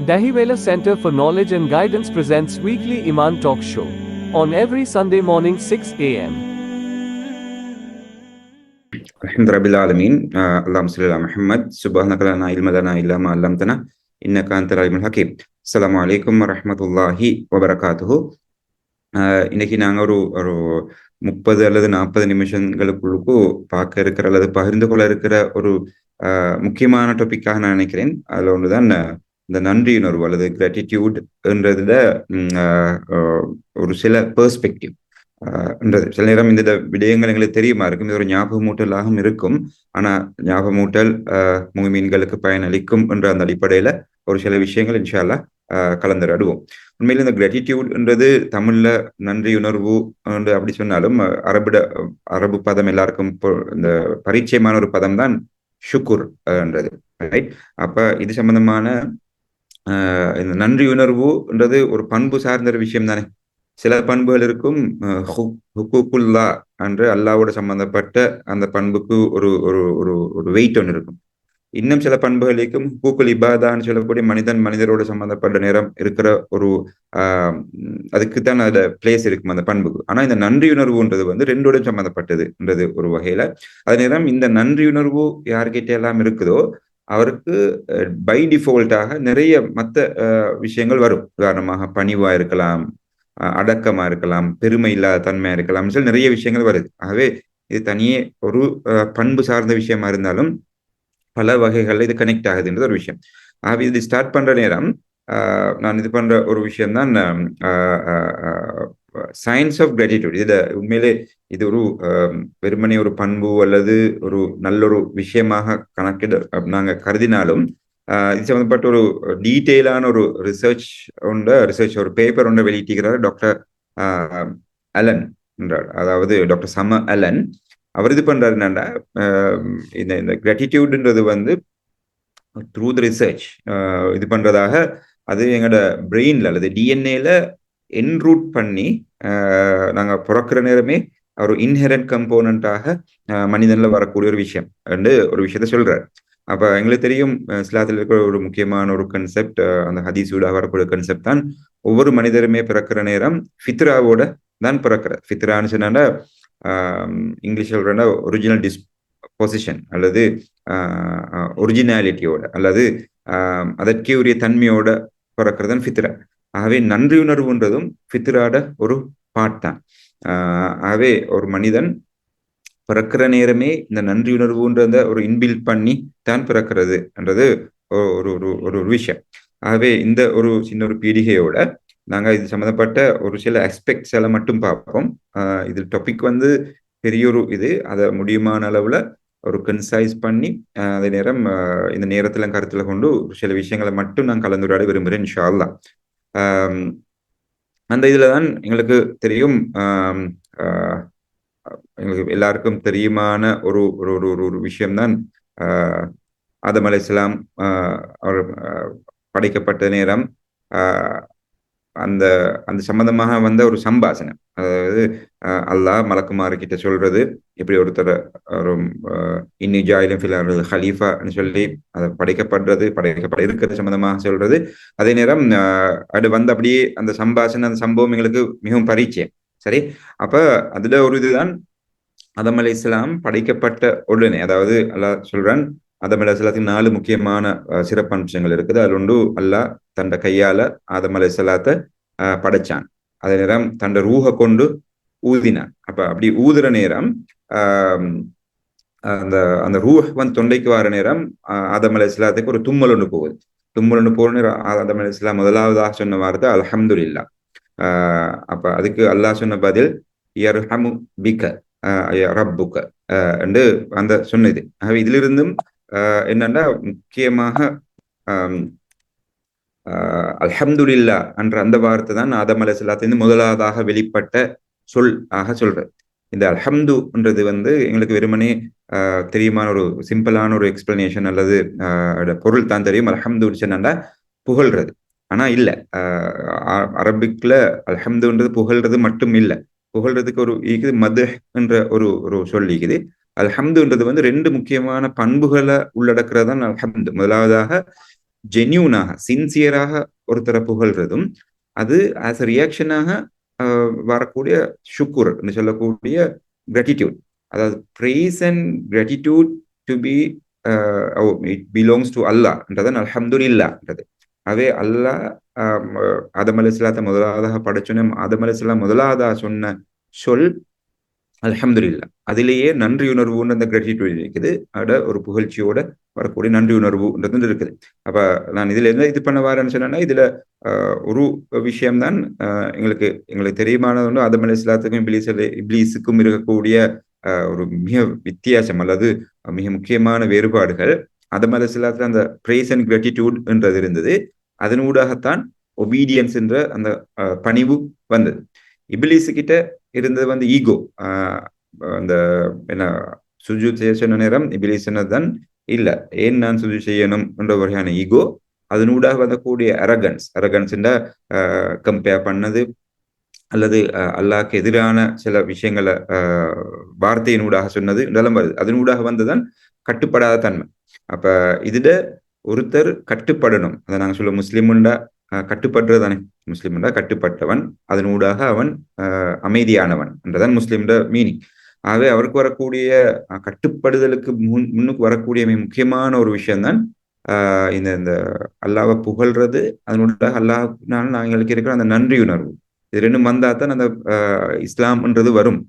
Dahiwala Center for Knowledge and Guidance presents weekly Iman Talk Show on every Sunday morning 6 a.m. الحمد رب العالمين اللهم صل على محمد سبحانك لا علم لنا إلا ما علمتنا إنك أنت العليم الحكيم. السلام عليكم ورحمة الله وبركاته. இன்னைக்கு நாங்கள் ஒரு ஒரு 30 அல்லது 40 நிமிஷங்களுக்குள்ளுக்கு பார்க்க இருக்கிற அல்லது பகிர்ந்து கொள்ள இருக்கிற ஒரு முக்கியமான டாபிக்காக நான் நினைக்கிறேன். அதில் ஒன்றுதான் இந்த நன்றியுணர்வு அல்லது கிராட்டிடியூட் என்றதுல ஒரு சில பெர்ஸ்பெக்டிவ் என்றது. சில நேரம் இந்த விடயங்கள் எங்களுக்கு தெரியுமா இருக்கும், இது ஒரு ஞாபகமூட்டலாகவும் இருக்கும். ஆனா ஞாபகமூட்டல் முகமீன்களுக்கு பயனளிக்கும் என்ற அந்த அடிப்படையில ஒரு சில விஷயங்கள் இன்ஷா அல்லாஹ் கலந்துரையாடுவோம். உண்மையில இந்த கிராட்டிடியூட்ன்றது தமிழ்ல நன்றியுணர்வு என்று அப்படி சொன்னாலும் அரபு பதம் எல்லாருக்கும் இந்த பரிச்சயமான ஒரு பதம் தான் ஷுக்குர் என்றது. ரைட். அப்ப இது சம்பந்தமான இந்த நன்றியுணர்வுன்றது ஒரு பண்பு சார்ந்த ஒரு விஷயம் தானே. சில பண்புகள் இருக்கும், ஹுக்குக்குல்லா என்று அல்லாவோட சம்பந்தப்பட்ட அந்த பண்புக்கு ஒரு ஒரு ஒரு ஒரு வெயிட் ஒன்று இருக்கும். இன்னும் சில பண்புகளுக்கும் ஹுக்குல் இபாதான்னு சொல்லக்கூடிய மனிதரோட சம்பந்தப்பட்ட நேரம் இருக்கிற ஒரு அதுக்குத்தான் அதோட பிளேஸ் இருக்கும் அந்த பண்புக்கு. ஆனா இந்த நன்றியுணர்வுன்றது வந்து ரெண்டோட சம்பந்தப்பட்டதுன்றது ஒரு வகையில. அதே நேரம் இந்த நன்றியுணர்வு யார்கிட்ட எல்லாம் இருக்குதோ அவருக்கு பை டிஃபால்ட்டாக நிறைய மற்ற விஷயங்கள் வரும். உதாரணமாக பணிவா இருக்கலாம், அடக்கமா இருக்கலாம், பெருமை இல்லாத தன்மையா இருக்கலாம், சொல்லி நிறைய விஷயங்கள் வருது. ஆகவே இது தனியே ஒரு பண்பு சார்ந்த விஷயமா இருந்தாலும் பல வகைகள்ல இது கனெக்ட் ஆகுதுன்றது ஒரு விஷயம். ஆகவே இது ஸ்டார்ட் பண்ற நேரம் நான் இது பண்ற ஒரு விஷயம் தான் சயின்ஸ் ஆஃப் கிராட்டிடியூட். இதுல உண்மையிலே இது ஒரு வெறுமனே ஒரு பண்பு அல்லது ஒரு நல்லொரு விஷயமாக நாங்க கருதினாலும் இது சம்பந்தப்பட்ட ஒரு டீட்டெயிலான ஒரு ரிசர்ச் ஒரு பேப்பர் ஒன்றை வெளியிட்டிருக்கிறார் டாக்டர் அலன் என்றார். அதாவது டாக்டர் சம அலன். அவர் இது பண்றாரு என்னன்னா, இந்த கிராட்டிடியூட்ன்றது வந்து த்ரூ த ரிசர்ச் இது பண்றதாக அது எங்களோட பிரெயின்ல அல்லது டிஎன்ஏல என்ரூட் பண்ணி நாங்க பிறக்கிற நேரமே ஒரு இன்ஹெரண்ட் கம்போனண்டாக மனிதன்ல வரக்கூடிய ஒரு விஷயம் என்று ஒரு விஷயத்த சொல்றாரு. அப்ப எங்களுக்கு தெரியும், இஸ்லாத்தில் இருக்கிற ஒரு முக்கியமான ஒரு கன்செப்ட், அந்த ஹதீஸூடாக வரக்கூடிய கன்செப்ட் தான் ஒவ்வொரு மனிதருமே பிறக்கிற நேரம் ஃபித்ராவோட தான் பிறக்கிறார். ஃபித்ரான்னு சொன்னா இங்கிலீஷ் சொல்றேன்னா ஒரிஜினல் டிஸ்பொசிஷன் அல்லது ஒரிஜினாலிட்டியோட அல்லது அதற்கே உரிய தன்மையோட பிறக்கிறது தான் ஃபித்ரா. ஆகவே நன்றியுணர்வுன்றதும் ஃபித்ராட ஒரு பார்ட் தான். ஆகவே ஒரு மனிதன் பிறக்கிற நேரமே இந்த நன்றியுணர்வுன்றத ஒரு இன்பில்ட் பண்ணி தான் பிறக்கிறது என்றது ஒரு ஒரு விஷயம். ஆகவே இந்த ஒரு சின்ன ஒரு பீடிகையோட நாங்க இது சம்மந்தப்பட்ட ஒரு சில ஆஸ்பெக்ட்ஸ் எல்லாம் மட்டும் பார்ப்போம். இது டாபிக் வந்து பெரிய ஒரு இது, அதை முடியுமான அளவுல ஒரு கன்சைஸ் பண்ணி அதே நேரம் இந்த நேரத்துல கருத்துல கொண்டு ஒரு சில விஷயங்களை மட்டும் நான் கலந்துரையாட விரும்புகிறேன் இன்ஷா அல்லாஹ். அந்த இதுலதான் எங்களுக்கு தெரியும், எங்களுக்கு எல்லாருக்கும் தெரியுமான ஒரு ஒரு ஒரு விஷயம்தான் ஆதம் அலைஹிஸ்ஸலாம் அவர் படைக்கப்பட்ட நேரம் அந்த அந்த சம்பந்தமாக வந்த ஒரு சம்பாஷணம். அதாவது அல்லாஹ் மலக்குமாறு கிட்ட சொல்றது, எப்படி ஒருத்தர் ஒரு இன்னி ஜாயிலும் ஃபில் ஹலீஃபான்னு சொல்லி அதை படைக்கப்பட இருக்கிறது சம்பந்தமாக சொல்றது. அதே நேரம் அது வந்து அப்படியே அந்த சம்பாஷணம் அந்த சம்பவம் எங்களுக்கு மிகவும் பரிச்சயம். சரி. அப்ப அதுல ஒரு இதுதான் ஆதம் அலைஹிஸ்ஸலாம் படைக்கப்பட்ட உடனே, அதாவது அல்லாஹ் சொல்றான் ஆதம் அலைஹிஸ்ஸலாத்துக்கு 4 முக்கியமான சிறப்பம்சங்கள் இருக்குது. அது ஒன்று, அல்லாஹ் தண்ட கையால ஆதம் அலைஹிஸ்ஸலாத்தை படைச்சான். அதே நேரம் தண்ட ரூஹை கொண்டு ஊதினான். அப்ப அப்படி ஊதுற நேரம் அந்த அந்த ரூஹ் வந்து தொண்டைக்கு வர நேரம் ஆதம் அலைஹிஸ்ஸலாத்துக்கு ஒரு தும்மல் ஒன்று போகுது. தும்மல் ஒன்று போன நேரம் ஆதம் அலைஹிஸ்ஸலாம் முதலாவதாக சொன்ன வார்த்தை அல்ஹம்துலில்லாஹ். அப்ப அதுக்கு அல்லாஹ் சொன்ன பதில் யர்ஹமு பிக ரப்புக என்று அந்த சொன்னது. ஆகவே இதிலிருந்தும் என்னன்னா முக்கியமாக அல்ஹம்துலில்லாஹ் என்ற அந்த வார்த்தை தான் ஆதம் அலைஹிஸ்ஸலாத்திலிருந்து முதலாவதாக வெளிப்பட்ட சொல் ஆக சொல்றது. இந்த அல்ஹம்துன்றது வந்து எங்களுக்கு வெறுமனே தெரியுமான ஒரு சிம்பிளான ஒரு எக்ஸ்பிளனேஷன் அல்லது பொருள் தான் தெரியும். அல்ஹம்து சொன்னா புகழ்றது. ஆனா இல்ல, அரபிக்ல அல்ஹம்துன்றது புகழ்றது மட்டும் இல்லை. புகழ்றதுக்கு ஒரு இருக்குது மது என்ற ஒரு ஒரு சொல் இருக்குது. அல்ஹம்துன்றது வந்து 2 முக்கியமான பண்புகளை உள்ளடக்கிறதான் அல்ஹம்து. முதலாவதாக ஜென்யூனாக சின்சியராக ஒருத்தரை புகழ்றதும் அது ஆஸ் அ ரியாக்ஷனாக வரக்கூடிய ஷுக்குர் சொல்லக்கூடிய கிராட்டிடியூட். அதாவது praise and gratitude to be it belongs to Allah என்றதான் அல்ஹம்துலில்லாஹ்ன்றது. அவே அல்லாஹ் ஆதம் அலைஹிஸ்ஸலாத்தை முதலாவதாக படைச்சோன்னே ஆதம் அலைஹிஸ்ஸலாம் முதலாவதாக சொன்ன சொல் அல்ஹம்துலில்லாஹ். அதிலேயே நன்றியுணர்வுன்னு அந்த கிராட்டிடியூட் இருக்குது. அட ஒரு புகழ்ச்சியோட வரக்கூடிய நன்றியுணர்வுன்றது இருக்குது. அப்ப நான் இதுல என்ன இது பண்ண வரேன்னு சொன்னேன்னா, இதுல ஒரு விஷயம்தான் எங்களுக்கு தெரியுமானது ஒன்று, ஆதம் அலைஹிஸ்ஸலாத்துக்கும் இப்லீஸுக்கும் இருக்கக்கூடிய ஒரு மிக வித்தியாசம் அல்லது மிக முக்கியமான வேறுபாடுகள். ஆதம் அலைஹிஸ்ஸலாத்துல அந்த praise and gratitude என்றது இருந்தது. அதனூடாகத்தான் ஒபீடியன்ஸ் என்ற அந்த பணிவு வந்தது. இப்லீஸு கிட்ட இருந்தது வந்து ஈகோ. அந்த என்ன சுஜூத் செய்ய சொன்ன நேரம் இப்லீஸ் சொன்னதுதான் இல்ல, ஏன் நான் சுஜூத் செய்யணும் என்ற வகையான ஈகோ. அதனூடாக வரக்கூடிய அரகன்ஸ் கம்பேர் பண்ணது அல்லது அல்லாஹ்க்கு எதிரான சில விஷயங்களை வார்த்தையினூடாக சொன்னது இதெல்லாம் வருது. அதனூடாக வந்ததான் கட்டுப்படாத தன்மை. அப்ப இதுல ஒருத்தர் கட்டுப்படணும். அதை நாங்க சொல்ல முஸ்லிமுண்டா கட்டுப்படுறது தானே. முஸ்லிமுண்டா கட்டுப்பட்டவன், அதனூடாக அவன் அமைதியானவன் என்றதான் முஸ்லிம்ட மீனிங். ஆகவே அவருக்கு வரக்கூடிய கட்டுப்படுதலுக்கு முன்னுக்கு வரக்கூடிய மிக முக்கியமான ஒரு விஷயம்தான் இந்த அல்லாஹ்வை புகழ்றது. அதனூடாக அல்லாஹ்னால நாங்களுக்கு இருக்கிற அந்த நன்றியுணர்வு. இது ரெண்டும் வந்தா தான் அந்த இஸ்லாம்ன்றது வரும்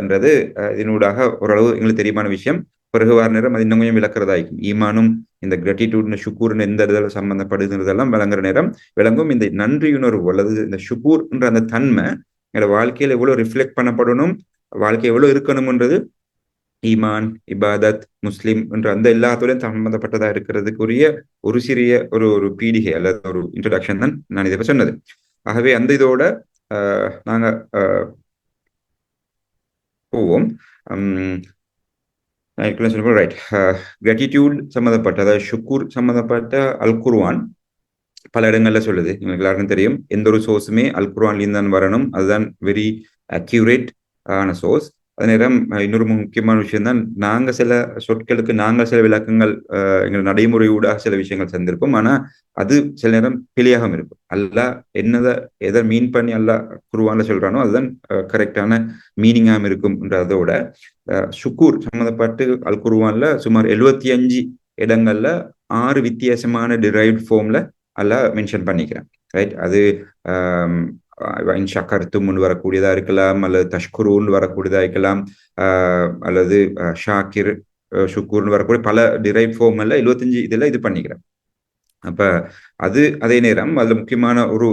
என்றது இதனூடாக ஓரளவு எங்களுக்கு தெரியுமான விஷயம். பிறகு வார நேரம் அது இன்னும் கொஞ்சம் விளக்குறதாയിരിக்கும். ஈமானும் இந்த கிராட்டிடியூட்னு ஷுக்கூர்னு எந்த இதில் சம்பந்தப்படுதுன்றதெல்லாம் விளங்குற நேரம் விளங்கும். இந்த நன்றியுணர்வு அல்லது இந்த ஷுக்கூர்ன்ற அந்த தன்மை எங்களோட வாழ்க்கையில் எவ்வளவு ரிஃப்ளெக்ட் பண்ணப்படணும், வாழ்க்கை எவ்வளவு இருக்கணும்ன்றது ஈமான், இபாதத், முஸ்லிம் என்ற அந்த எல்லாத்தோடையும் சம்பந்தப்பட்டதா இருக்கிறதுக்குரிய ஒரு சிறிய ஒரு பீடிகை அல்லது ஒரு இன்ட்ரடக்ஷன் தான் நான் இதை சொன்னது. ஆகவே அந்த இதோட நாங்க போவோம். ரைட், கிராட்டிடியூட் சம்மந்தப்பட்ட, அதாவது ஷுக்கூர் சம்மந்தப்பட்ட அல் குர்ஆன் பல இடங்கள்ல சொல்லுது. உங்களுக்கு எல்லாருக்கும் தெரியும், எந்த ஒரு சோர்ஸுமே அல் குர்ஆன்லேருந்து தான் வரணும். அதுதான் வெரி அக்யூரேட் ஆன சோர்ஸ். அதே நேரம் இன்னொரு முக்கியமான விஷயம் தான், நாங்க சில சொற்களுக்கு நாங்கள் சில விளக்கங்கள் எங்கள் நடைமுறையூடாக சில விஷயங்கள் செஞ்சிருப்போம். ஆனா அது சில நேரம் பிழையாகவும் இருக்கும். அல்லாஹ் எதை மீன் பண்ணி அல்லாஹ் குர்ஆன்ல சொல்றானோ அதுதான் கரெக்டான மீனிங்காகவும் இருக்கும்ன்றதோட ஷுக்கூர் சம்மந்தப்பட்டு அல் குர்ஆன்ல சுமார் 75 இடங்கள்ல 6 வித்தியாசமான டிரைவ்ட் ஃபார்ம்ல அல்லாஹ் மென்ஷன் பண்ணிக்கிறேன். ரைட், அது ஷக்கர்த்தும் வரக்கூடியதா இருக்கலாம், அல்லது தஷ்குருன்னு வரக்கூடியதா இருக்கலாம், அல்லது ஷாக்கிர் ஷுக்கூர்னு வரக்கூடிய பல டிரைவ் ஃபார்ம்ல 75 இதுல இது பண்ணிக்கிறேன். அப்ப அதே நேரம் அதுல முக்கியமான ஒரு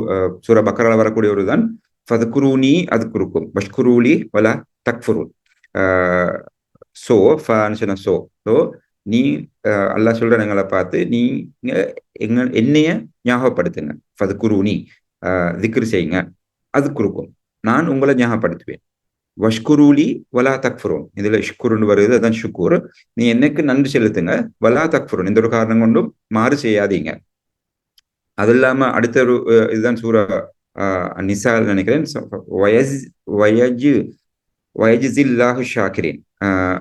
சூரா பக்கரால வரக்கூடிய ஒரு தான் ஃபதுகுரூனி அதுகுருக்கும் வஷ்குரூலி வலா தக்ஃபுரூன். சோ நீ அல்லாஹ் சொல்ற எங்களை பார்த்து நீங்க என்னைய ஞாபகப்படுத்துங்க, ஃபதுகுரூனி திக்ர் செய்யுங்க, அது குறுக்கும் நான் உங்களை ஞாபகப்படுத்துவேன். வஷ்குரூலி வலா தக்ஃபுரூன், இதுல ஷ்குருன்னு வருது, அதான் ஷுக்கூர். நீ என்னைக்கு நன்றி செலுத்துங்க, வலா தக்ஃபுரூன் எந்த ஒரு காரணம் கொண்டும் மாறு செய்யாதீங்க. அது இல்லாம அடுத்த ஒரு இதுதான் சூரா நிசா நினைக்கிறேன், வயஜில்லாஹு ஷாக்கிரீன்.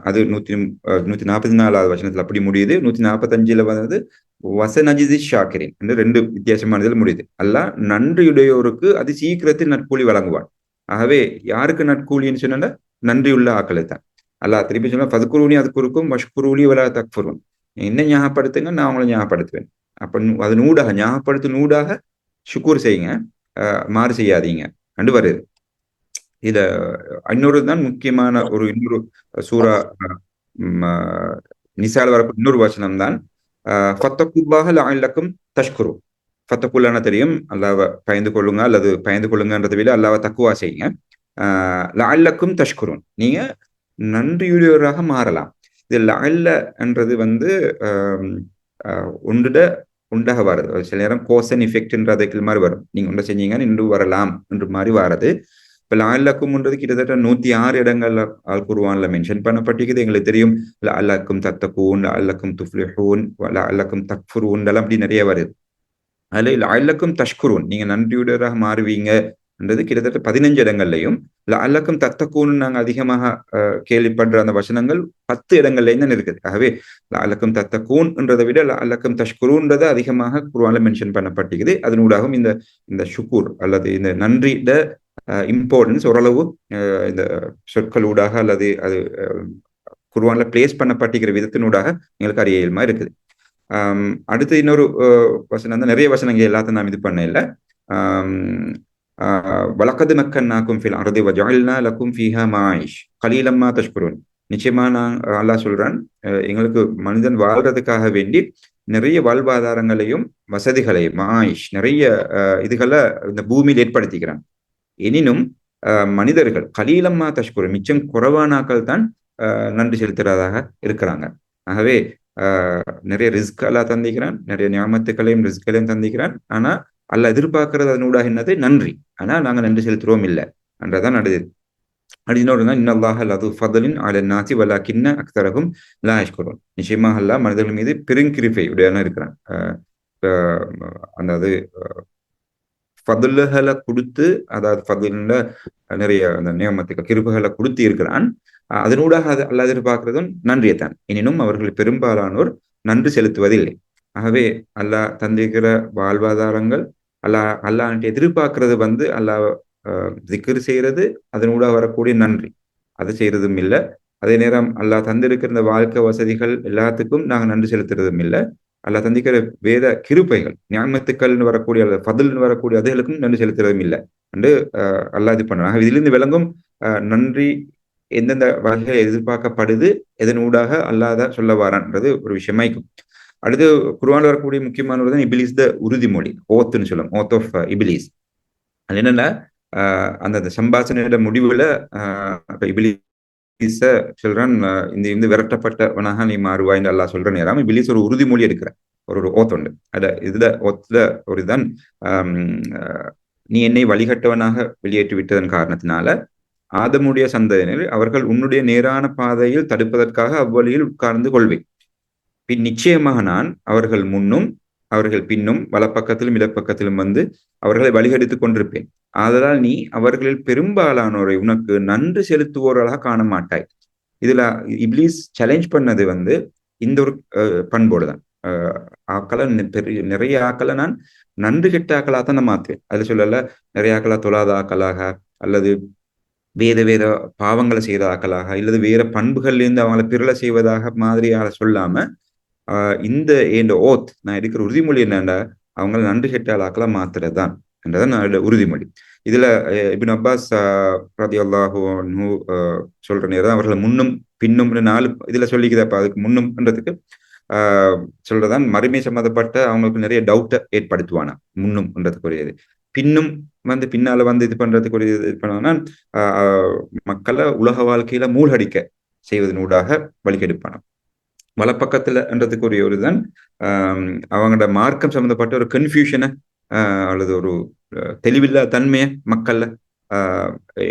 அது 144வது வசனத்துல அப்படி முடியுது. 145ல வந்து வசனஜிசி ஷாக்கிரீன் என்று 2 வித்தியாசமானதில் முடியுது. அல்லாஹ் நன்றியுடையோருக்கு அது சீக்கிரத்தில் நட்கூலி வழங்குவான். ஆகவே யாருக்கு நட்கூலின்னு சொன்னா நன்றியுள்ள ஆக்களை தான். அல்லாஹ் திருப்பி சொன்னா ஃபதுகுரூனி அதுக்குருக்கும் வஷ்குரூலி வலா தக்ஃபுரூன், என்ன ஞாபகப்படுத்துங்க நான் அவங்களை ஞாபகப்படுத்துவேன். அப்ப அது நூடாக ஞாபகப்படுத்து நூடாக ஷுக்கூர் செய்யுங்க, மாறு செய்யாதீங்க கண்டு வருது. இத இன்னொரு தான் முக்கியமான இன்னொரு சூரா நிசால வரக்கூடிய இன்னொரு வசனம் தான் ஃபத்தகுல்லாஹ லஅல்லக்கும் தஷ்குரு. ஃபத்தகுல்லான தெரியும், அல்லாஹ்வை பயந்து கொள்ளுங்க அல்லது பயந்து கொள்ளுங்கன்றதை விட அல்லாஹ்வை தக்குவா செய்யுங்க. லஅல்லக்கும் தஷ்குருன், நீங்க நன்றியுடையவராக மாறலாம். இது லஅல்ல என்றது வந்து உண்டாக வர்றது. சில நேரம் கோசன் எஃபெக்ட்ன்றதுக்கு மாதிரி வரும். நீங்க ஒன்றை செஞ்சீங்கன்னா இன்னும் வரலாம் என்று மாதிரி வாரது. இப்ப லஅல்லக்கும்ன்றது கிட்டத்தட்ட 106 இடங்கள்ல அல் குர்ஆன்ல மென்ஷன் பண்ணப்பட்டிருக்குது. எங்களுக்கு தெரியும் லஅல்லக்கும் தத்தகூன், லஅல்லக்கும் துஃப்லிஹூன், லஅல்லக்கும் தக்ஃபுரூன் எல்லாம் அப்படி நிறைய வருது. அதுல லஅல்லக்கும் தஷ்குரூன், நீங்க நன்றியுடையவராக மாறுவீங்க என்றது கிட்டத்தட்ட 15 இடங்கள்லையும், லஅல்லக்கும் தத்தக்கூன் நாங்கள் அதிகமாக கேள்விப்படுற அந்த வசனங்கள் 10 இடங்கள்லையும் தான் இருக்குது. ஆகவே லஅல்லக்கும் தத்தக்கூன் என்றதை விட லஅல்லக்கும் தஷ்குரூன்றது அதிகமாக குர்ஆன்ல மென்ஷன் பண்ணப்பட்டிருக்குது. அதனூடாகவும் இந்த ஷுக்கூர் அல்லது இந்த நன்றிட இம்பார்ட்டன்ஸ் ஓரளவு இந்த சொற்களூடாக அல்லது அது குர்ஆன்ல பிளேஸ் பண்ணப்பட்டிருக்கிற விதத்தினூடாக எங்களுக்கு அறிய இயல்மா இருக்குது. அடுத்து இன்னொரு வசனம் தான், நிறைய வசனங்கள் எல்லாத்தையும் நாம் இது பண்ண இல்லை. வலக்கது மக்கன்னாக்கும் ஃபில் அர்தி வஜஅல்னா லக்கும் ஃபீஹா மாயிஷ் கலீலம் மா தஷ்குரூன். நிச்சயமா நான் அல்லாஹ் சொல்றான், எங்களுக்கு மனிதன் வாழ்றதுக்காக வேண்டி நிறைய வாழ்வாதாரங்களையும் வசதிகளையும் மாயிஷ் நிறைய இதுகளை இந்த பூமியில் ஏற்படுத்திக்கிறான். எனினும் மனிதர்கள் கலீலம்மா தஷ்குரூன் மிச்சம் குறைவானாக்கள் தான் நன்றி செலுத்துறதாக இருக்கிறாங்க. ஆகவே நிறைய ரிஸ்க் அல்லா தந்திக்கிறான், நிறைய ஞாபகத்துக்களையும் ரிஸ்களையும் தந்திக்கிறான். ஆனா அல்ல எதிர்பார்க்கறது அதனூடாக என்னது நன்றி. ஆனா நாங்க நன்றி செலுத்துறோம் இல்லை என்றதான் நடக்குது. அப்படி இன்னொரு இன்னல்லாஹ லது ஃபதலின் அல நாசி வலாக்கின்ன அக்தரகும் லா யஷ்குரூன். நிச்சயமாக அல்லாஹ் மனிதர்கள் மீது பெருங்கிருபை உடையவனா இருக்கிறான். அதாவது ஃபதுல்களை கொடுத்து, அதாவது ஃபதுல்ல நிறைய அந்த நியமத்துக்கு கிருபைகளை கொடுத்து இருக்கிறான். அதனூடாக அல்லாஹ் எதிர்பார்க்கிறதும் நன்றியைத்தான். எனினும் அவர்கள் பெரும்பாலானோர் நன்றி செலுத்துவதில்லை. ஆகவே அல்லாஹ் தந்திருக்கிற வாழ்வாதாரங்கள் அல்லாஹ் எதிர்பார்க்கிறது அல்லாஹ் திக்ர் செய்யறது, அதனூடாக வரக்கூடிய நன்றி அதை செய்யறதும் இல்லை. அதே நேரம் அல்லாஹ் தந்திருக்கிற இந்த வாழ்க்கை வசதிகள் எல்லாத்துக்கும் நாங்கள் நன்றி செலுத்துறதும் இல்லை. அல்லாஹ் தந்திக்கிற வேத கிருபைகள் ஞாபகத்துக்கள்னு வரக்கூடிய ஃபதுல்னு வரக்கூடிய அதுகளுக்கும் நன்றி செலுத்துறதும் இல்லை என்று அல்லாஹ் இது பண்ணுறாங்க. இதிலிருந்து விளங்கும் நன்றி எந்தெந்த வகைகள் எதிர்பார்க்கப்படுது, எதனூடாக அல்லாஹ் சொல்ல வாரான்றது ஒரு விஷயமாய்க்கும். அடுத்து குர்ஆன்ல வரக்கூடிய முக்கியமானது தான் இபிலிஸ் த உறுதிமொழி, ஓத்துன்னு சொல்லும், ஓத் ஆஃப் இபிலிஸ். அது என்னன்னா அந்த சம்பாஷணையோட முடிவுல இபிலிஸ சொல்றான், இந்த விரட்டப்பட்டவனாக நீ மாறுவாய்ன்னு அல்லாஹ் சொல்ற நேரம் இபிலிஸ் ஒரு உறுதிமொழி எடுக்கிற ஒரு ஓத் உண்டு. ஓத்துல ஒரு இதுதான், நீ என்னை வழிகட்டவனாக வெளியேற்றி விட்டதன் காரணத்தினால ஆதமுடைய சந்ததியினர் அவர்கள் உன்னுடைய நேரான பாதையில் தடுப்பதற்காக அவ்வழியில் உட்கார்ந்து கொள்வேன். பின் நிச்சயமாக நான் அவர்கள் முன்னும் அவர்கள் பின்னும் வலப்பக்கத்திலும் இடப்பக்கத்திலும் அவர்களை வழிகெடுத்துக் கொண்டிருப்பேன். ஆதலால் நீ அவர்களில் பெரும்பாலானோரை உனக்கு நன்றி செலுத்துவோர்களாக காண மாட்டாய். இதுல இப்லீஸ் சேலஞ்ச் பண்ணது இந்த ஒரு பண்போடுதான். ஆக்களை நிறைய ஆக்களை நான் நன்றி கெட்ட ஆக்களாக தான் நான் மாத்துவேன். அது சொல்லல நிறைய ஆக்களா தொழாத ஆக்களாக அல்லது வேற பாவங்களை செய்த ஆக்களாக இல்லது வேற பண்புகள்லேருந்து அவங்களை பிறலை செய்வதாக மாதிரியாக சொல்லாம இந்த ஓத் நான் எடுக்கிற உறுதிமொழி என்னண்டா அவங்களை நன்றி கெட்ட ஆக்களாக மாத்துறது தான் என்றதான் நான் உறுதிமொழி. இதுல இப்னு அப்பாஸ் ரலியல்லாஹு அன்ஹு சொல்ற நேரம் அவர்கள் முன்னும் பின்னும் 4 இதுல சொல்லிக்குதப்ப அதுக்கு முன்னும்ன்றதுக்கு சொல்றதான் மறுமை சம்மந்தப்பட்ட அவங்களுக்கு நிறைய டவுட்டை ஏற்படுத்துவானா முன்னும்ன்றதுக்குரியது. பின்னும் பின்னால இது பண்றதுக்குரிய இது பண்ணா மக்களை உலக வாழ்க்கையில மூழ்கடிக்க செய்வதனூடாக வழிகெடுப்பான. வலப்பக்கத்துலன்றதுக்குரிய ஒரு தான் அவங்களோட மார்க்கம் சம்பந்தப்பட்ட ஒரு கன்ஃபியூஷனை அல்லது ஒரு தெளிவில்லா தன்மையை மக்கள்ல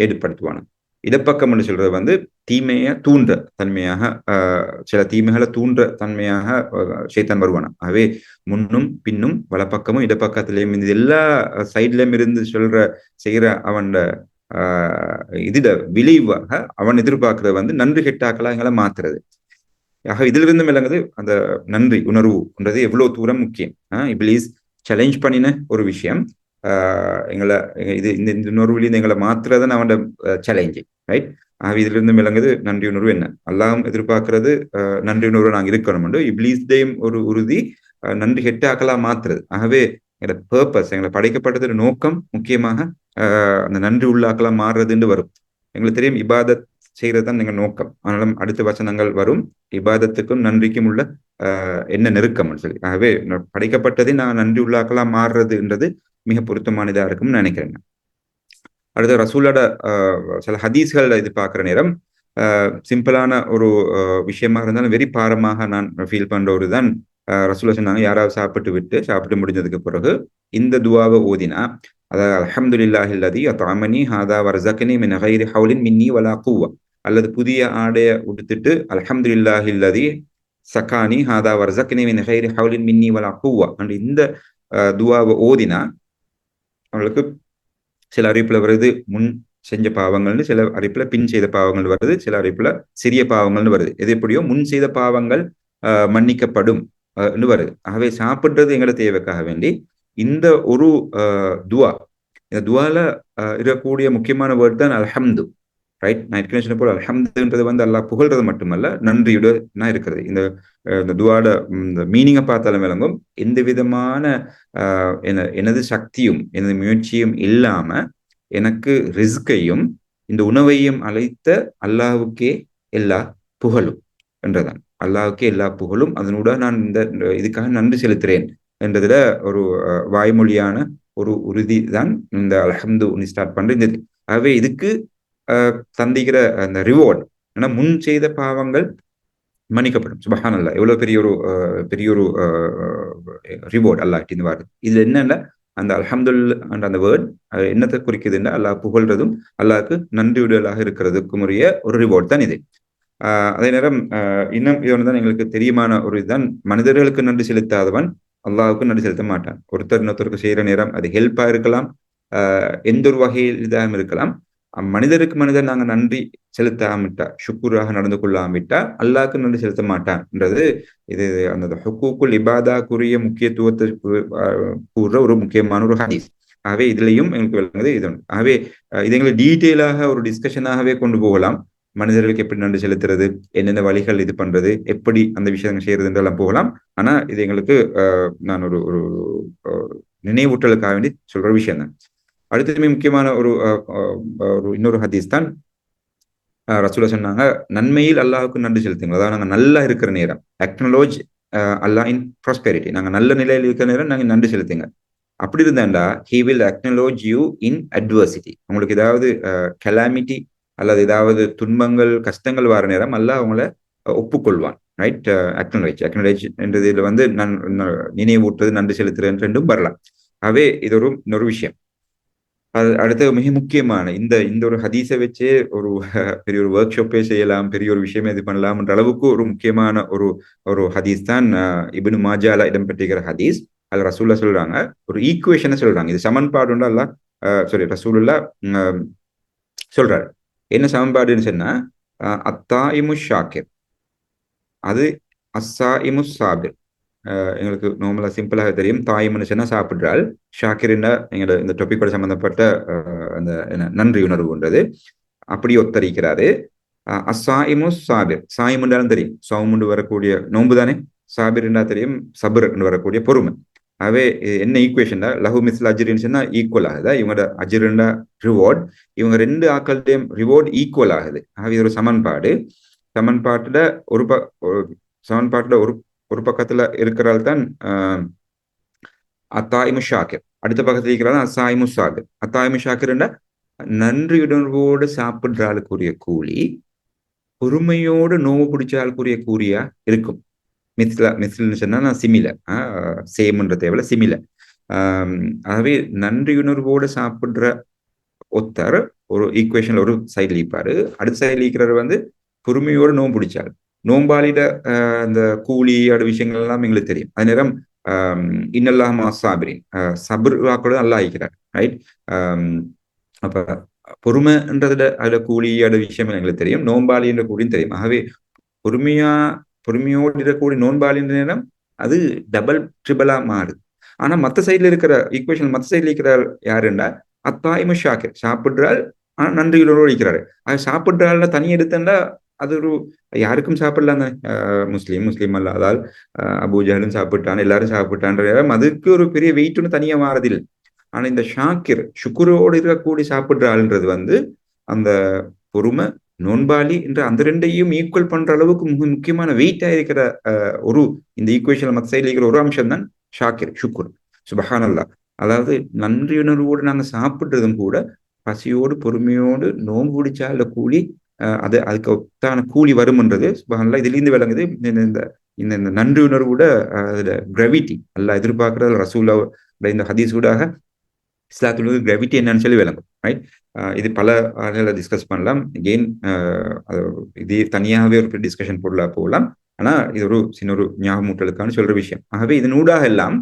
ஏற்படுத்துவான. இடப்பக்கம் சொல்றது தீமையை தூண்டுற தன்மையாக சில தீமைகளை தூண்டுற தன்மையாக ஷைத்தான் வருவானா. ஆகவே முன்னும் பின்னும் வலப்பக்கமும் இடப்பக்கத்திலையும் இந்த எல்லா சைட்லயும் இருந்து செய்யற அவன் இதுல விளைவாக அவன் எதிர்பார்க்கறது நன்றி கெட்டாக்களா எங்களை மாத்துறது. ஆக இதுல இருந்து விளங்குது அந்த நன்றி உணர்வுன்றது எவ்வளவு தூரம் முக்கியம். இப்லீஸ் சேலஞ்ச் பண்ணின ஒரு விஷயம் எங்களை இந்த உணர்வுலேருந்து எங்களை மாத்துறதுன்னு அவனோட சேலஞ்சு, ரைட்? இதுல இருந்து விளங்குது நன்றி உணர்வு என்ன, அல்லாஹ் எதிர்பார்க்கறது நன்றி உணர்வு நாங்கள் இருக்கணும். இப்லீஸ்டையும் ஒரு உறுதி நன்றி கெட்டாக்களா மாத்துறது. ஆகவே எங்களோட பர்பஸ், எங்களை படைக்கப்பட்டது நோக்கம் முக்கியமாக அந்த நன்றி உள்ளாக்களா மாறுறதுன்னு வரும். எங்களுக்கு தெரியும் இபாதத் செய்யறது தான் எங்கள் நோக்கம். ஆனாலும் அடுத்த வசனங்கள் வரும் இபாதத்துக்கும் நன்றிக்கும் உள்ள என்ன நெருக்கம்னு சொல்லி. ஆகவே படைக்கப்பட்டதை நான் நன்றி உள்ளாக்களா மாறுறதுன்றது மிக பொருத்தமானதா இருக்கும்னு நினைக்கிறேன். அடுத்த ரசூலோட சில ஹதீஸ்கள் இது பார்க்குற நேரம் சிம்பிளான ஒரு விஷயமா இருந்தாலும் வெறி பாரமாக நான் ஃபீல் பண்ற ஒரு தான் ரசூலா சொன்னாங்க, யாராவது சாப்பிட்டு முடிஞ்சதுக்கு பிறகு இந்த துவாவை ஓதினா, அதாவது அல்ஹம்துலில்லாஹி அல்லதி அத்அமனி ஹாதா வர்ஸக்னி மின் கைரி ஹவுலின் மின்னி வலா குவ்வா, அல்லது புதிய ஆடைய உடுத்துட்டு அல்ஹம்துலில்லாஹி அல்லதி சகானி ஹாதா வர்ஸக்னி மின் கைரி ஹவுலின் மின்னி வலா குவ்வா அந்த துவாவை ஓதினா அவங்களுக்கு சில அறிவிப்புல வருது முன் செஞ்ச பாவங்கள்னு, சில அறிவிப்புல பின் செய்த பாவங்கள் வருது, சில அறிவிப்புல சிறிய பாவங்கள்னு வருது. எது எப்படியோ முன் செய்த பாவங்கள் மன்னிக்கப்படும் வருது. ஆகவே சாப்பிடுறது எங்களோட தேவைக்காக வேண்டி இந்த ஒரு துவா, இந்த துவால இருக்கக்கூடிய முக்கியமான வேர்ட் தான் அல்ஹம்து. ரைட், நான் ஏற்கனவே சொன்ன போல அல்ஹம்துன்றது வந்து அல்லாஹ் புகழ்றது மட்டுமல்ல, நன்றியுடன் இருக்கிறது. இந்த துவாட இந்த மீனிங்கை பார்த்தாலும் விளங்கும். எந்த விதமான எனது சக்தியும் எனது முயற்சியும் இல்லாம எனக்கு ரிஸ்கையும் இந்த உணவையும் அழைத்த அல்லாஹ்வுக்கே எல்லா புகழும் என்றதான். அல்லாஹ்வுக்கே எல்லா புகழும், அதனூட நான் இதுக்காக நன்றி செலுத்துறேன் என்றதுல ஒரு வாய்மொழியான ஒரு உறுதி தான் இந்த அல்ஹம்து ஸ்டார்ட் பண்றது. ஆகவே இதுக்கு தந்திக்கிற அந்த ரிவார்ட், ஏன்னா முன் செய்த பாவங்கள் மன்னிக்கப்படும். சுபஹானல்லாஹ், எவ்வளவு பெரிய ஒரு ரிவார்ட் அல்லாஹ் இந்த வார்த்தை. இதுல என்னன்னா அந்த அல்ஹம்துலில்லாஹ் அந்த வேர்ட் என்னத்தை குறிக்குதுன்னா அல்லாஹ் புகழ்றதும் அல்லாஹ்க்கு நன்றியுடலாக இருக்கிறதுக்கும் உரிய ஒரு ரிவார்ட் தான் இது. அதே நேரம் இன்னும் இது ஒன்றுதான் எங்களுக்கு தெரியுமான ஒரு இதுதான், மனிதர்களுக்கு நன்றி செலுத்தாதவன் அல்லாஹ்வுக்கு நன்றி செலுத்த மாட்டான். ஒருத்தர் இன்னொருத்தருக்கு செய்யற நேரம் அது ஹெல்ப்பா இருக்கலாம், எந்த ஒரு வகையில் இதாக இருக்கலாம். மனிதருக்கு மனிதர் நாங்க நன்றி செலுத்தாமட்டா, ஷுக்குராக நடந்து கொள்ளாமட்டா அல்லாஹ்க்கு நன்றி செலுத்த மாட்டான்ன்றது இது அந்த ஹுக்கூக்குல் இபாதாக்குரிய முக்கியத்துவத்தை கூறுற ஒரு முக்கியமான ஒரு ஹதீஸ். ஆகவே இதுலயும் எங்களுக்கு விளங்குது இது. ஆகவே இது எங்களுக்கு டீட்டெயிலாக ஒரு டிஸ்கஷனாகவே கொண்டு போகலாம். மனிதர்களுக்கு எப்படி நன்றி செலுத்துறது, என்னென்ன வழிகள் இது பண்றது, எப்படி அந்த விஷயங்கள் செய்யறதுன்றெல்லாம் போகலாம். ஆனா இது எங்களுக்கு நான் ஒரு ஒரு நினைவூட்டலுக்காக வேண்டி சொல்ற விஷயம் தான். அடுத்ததுமே முக்கியமான ஒரு இன்னொரு ஹதீஸ் தான், ரசூலுல்லாஹ் சொன்னாங்க, நன்மையில் அல்லாஹ்வுக்கு நன்றி செலுத்துங்க. அதாவது நாங்க நல்லா இருக்கிற நேரம், அக்னாலஜ் அல்லாஹ் இன் ப்ராஸ்பெரிட்டி, நாங்க நல்ல நிலையில் இருக்கிற நேரம் நாங்க நன்றி செலுத்துங்க. அப்படி இருந்தாண்டா he will acknowledge you in adversity. உங்களுக்கு ஏதாவது கெலாமிட்டி அல்லது ஏதாவது துன்பங்கள் கஷ்டங்கள் வர நேரம் அல்லாஹ் அவங்கள ஒப்புக்கொள்வான். ரைட், அக்னாலஜ் என்றதுல வந்து நான் நினைவூட்டுறது நன்றி செலுத்துறேன் ரெண்டும் வரலாம். ஆகவே இது இன்னொரு விஷயம். அடுத்த மிக முக்கியமான இந்த ஒரு ஹதீஸை வச்சே ஒரு பெரிய ஒரு ஒர்க் ஷாப்பே செய்யலாம், பெரிய ஒரு விஷயமே இது பண்ணலாம்ன்ற அளவுக்கு ஒரு முக்கியமான ஒரு ஹதீஸ் தான் இப்னு மாஜால இடம்பெற்றிருக்கிற ஹதீஸ். அதுல ரசூலுல்லாஹ் சொல்றாங்க, ஒரு ஈக்குவேஷனை சொல்றாங்க. இது சமன்பாடு உண்டு அல்லாஹ் ரசூலுல்லாஹ் சொல்றாரு. என்ன சமன்பாடுன்னு சொன்னா, அத்தாயிமு ஷாக்கிர் அது அஸ்ஸாயிமு சாபிர். எங்களுக்கு நார்மலா சிம்பிளாக தெரியும், தாயிம்னு சொன்னா சாப்பிடுறாள், ஷாக்கிர்னா எங்களோட இந்த டொபிக்கோட சம்பந்தப்பட்ட அந்த நன்றி உணர்வுன்றது அப்படி ஒத்தரிக்கிறாரு. அஸ்ஸாயிமு சாபிர், சாயிம் என்றாலும் தெரியும், சவுமுண்டு வரக்கூடிய நோன்பு தானே. சாபிர் என்றா தெரியும், சபர் வரக்கூடிய பொறுமை. ஆகவே என்ன ஈக்குவேஷன் தான், லஹு மிஸ்ல அஜிரின்னு சொன்னா ஈக்குவல் ஆகுதா, இவங்களோட அஜிருண்டா ரிவார்ட், இவங்க ரெண்டு ஆக்கள்டையும் ரிவார்ட் ஈக்குவல் ஆகுது. ஆகவே இது ஒரு சமன்பாடு. சமன்பாட்டுல ஒரு பக்கத்துல இருக்கிறாள் தான் அத்தாயிமு ஷாக்கிர், அடுத்த பக்கத்துல இருக்கிறாள் அசாயிமு சாபிர். அத்தாயிமு ஷாக்கிர்னா நன்றியுணர்வோடு சாப்பிடுற ஆளுக்குரிய கூலி பொறுமையோடு நோவு பிடிச்ச ஆளுக்குரிய கூலியா இருக்கும். மிஸ்ல்னு சொன்னா சிமில, சேம்ன்ற தேவையில்ல, சிமில. ஆகவே நன்றியுணர்வோடு சாப்பிடுற ஒருத்தர் ஒரு ஈக்குவேஷன்ல ஒரு சைட்ல இருப்பாரு, அடுத்த சைட்ல இருக்கிறவர் வந்து பொறுமையோடு நோம்பு பிடிச்சாரு. நோம்பாளிட அந்த கூலி அடு விஷயங்கள் எல்லாம் எங்களுக்கு தெரியும். அது நேரம் இன்னல்லாஹ் சாபிரின், சபர் வாக்கோட நல்லா ஆகிக்கிறார். ரைட், அப்ப பொறுமைன்றதுல அதுல கூலி அடு விஷயம் எங்களுக்கு தெரியும், நோம்பாளி என்ற கூலியும் தெரியும். ஆகவே பொறுமையோடு இருக்கக்கூடிய நோன்பாளின்ற நேரம் அது டபுள் ட்ரிபிளா மாறுது. ஆனா மத்த சைட்ல இருக்கிற ஈக்குவேஷன், மத்த சைட்ல இருக்கிற யாருண்டா அத்தாயிமு ஷாக்கிர், சாப்பிடுறாள் ஆனா நன்றிகளோடு இருக்கிறாரு. அது சாப்பிடுறாள் தனி எடுத்தா அது ஒரு யாருக்கும் சாப்பிடலாம் தானே, முஸ்லீம் அல்லாதால் அபூஜஹலும் சாப்பிட்டான், எல்லாரும் சாப்பிட்டான்ற அதுக்கு ஒரு பெரிய வெயிட் ஒன்று தனியா மாறதில்லை. ஆனா இந்த ஷாக்கிர் சுக்குரோடு இருக்கக்கூடிய சாப்பிடுற ஆளுன்றது வந்து அந்த பொறுமை நோன்பாளி என்ற அந்த ரெண்டையும் ஈக்குவல் பண்ற அளவுக்கு முக்கியமான வெயிட்டா இருக்கிற ஒரு இந்த ஈக்குவேஷன் மத்த சைட்ல இருக்கிற ஒரு அம்சம் தான் ஷாக்கிர், சுக்குர். சுபஹானல்லாஹ், அதாவது நன்றியுணர்வோடு நாங்க சாப்பிடுறதும் கூட பசியோடு பொறுமையோடு நோன்பு பிடிச்சால கூலி அதுக்கு ஒத்தான கூலி வரும்ன்றது சுபஹானல்லாஹ் இதிலிருந்து விளங்குது. இந்த நன்றி உணர்வோட அதுல கிராவிட்டி அல்லாஹ் எதிர்பார்க்கறது ரசூலா இந்த ஹதீஸ் ஊடாக இஸ்லாத்துல கிராவிட்டி என்னன்னு சொல்லி விளங்கும். ரைட், இது பல டிஸ்கஸ் பண்ணலாம். எகெயின் இது தனியாகவே ஒரு டிஸ்கஷன் போகலாம். ஆனா இது ஒரு சின்ன ஒரு ஞாபகமூட்டலுக்கான சொல்ற விஷயம். ஆகவே இதன் ஊடாக எல்லாம்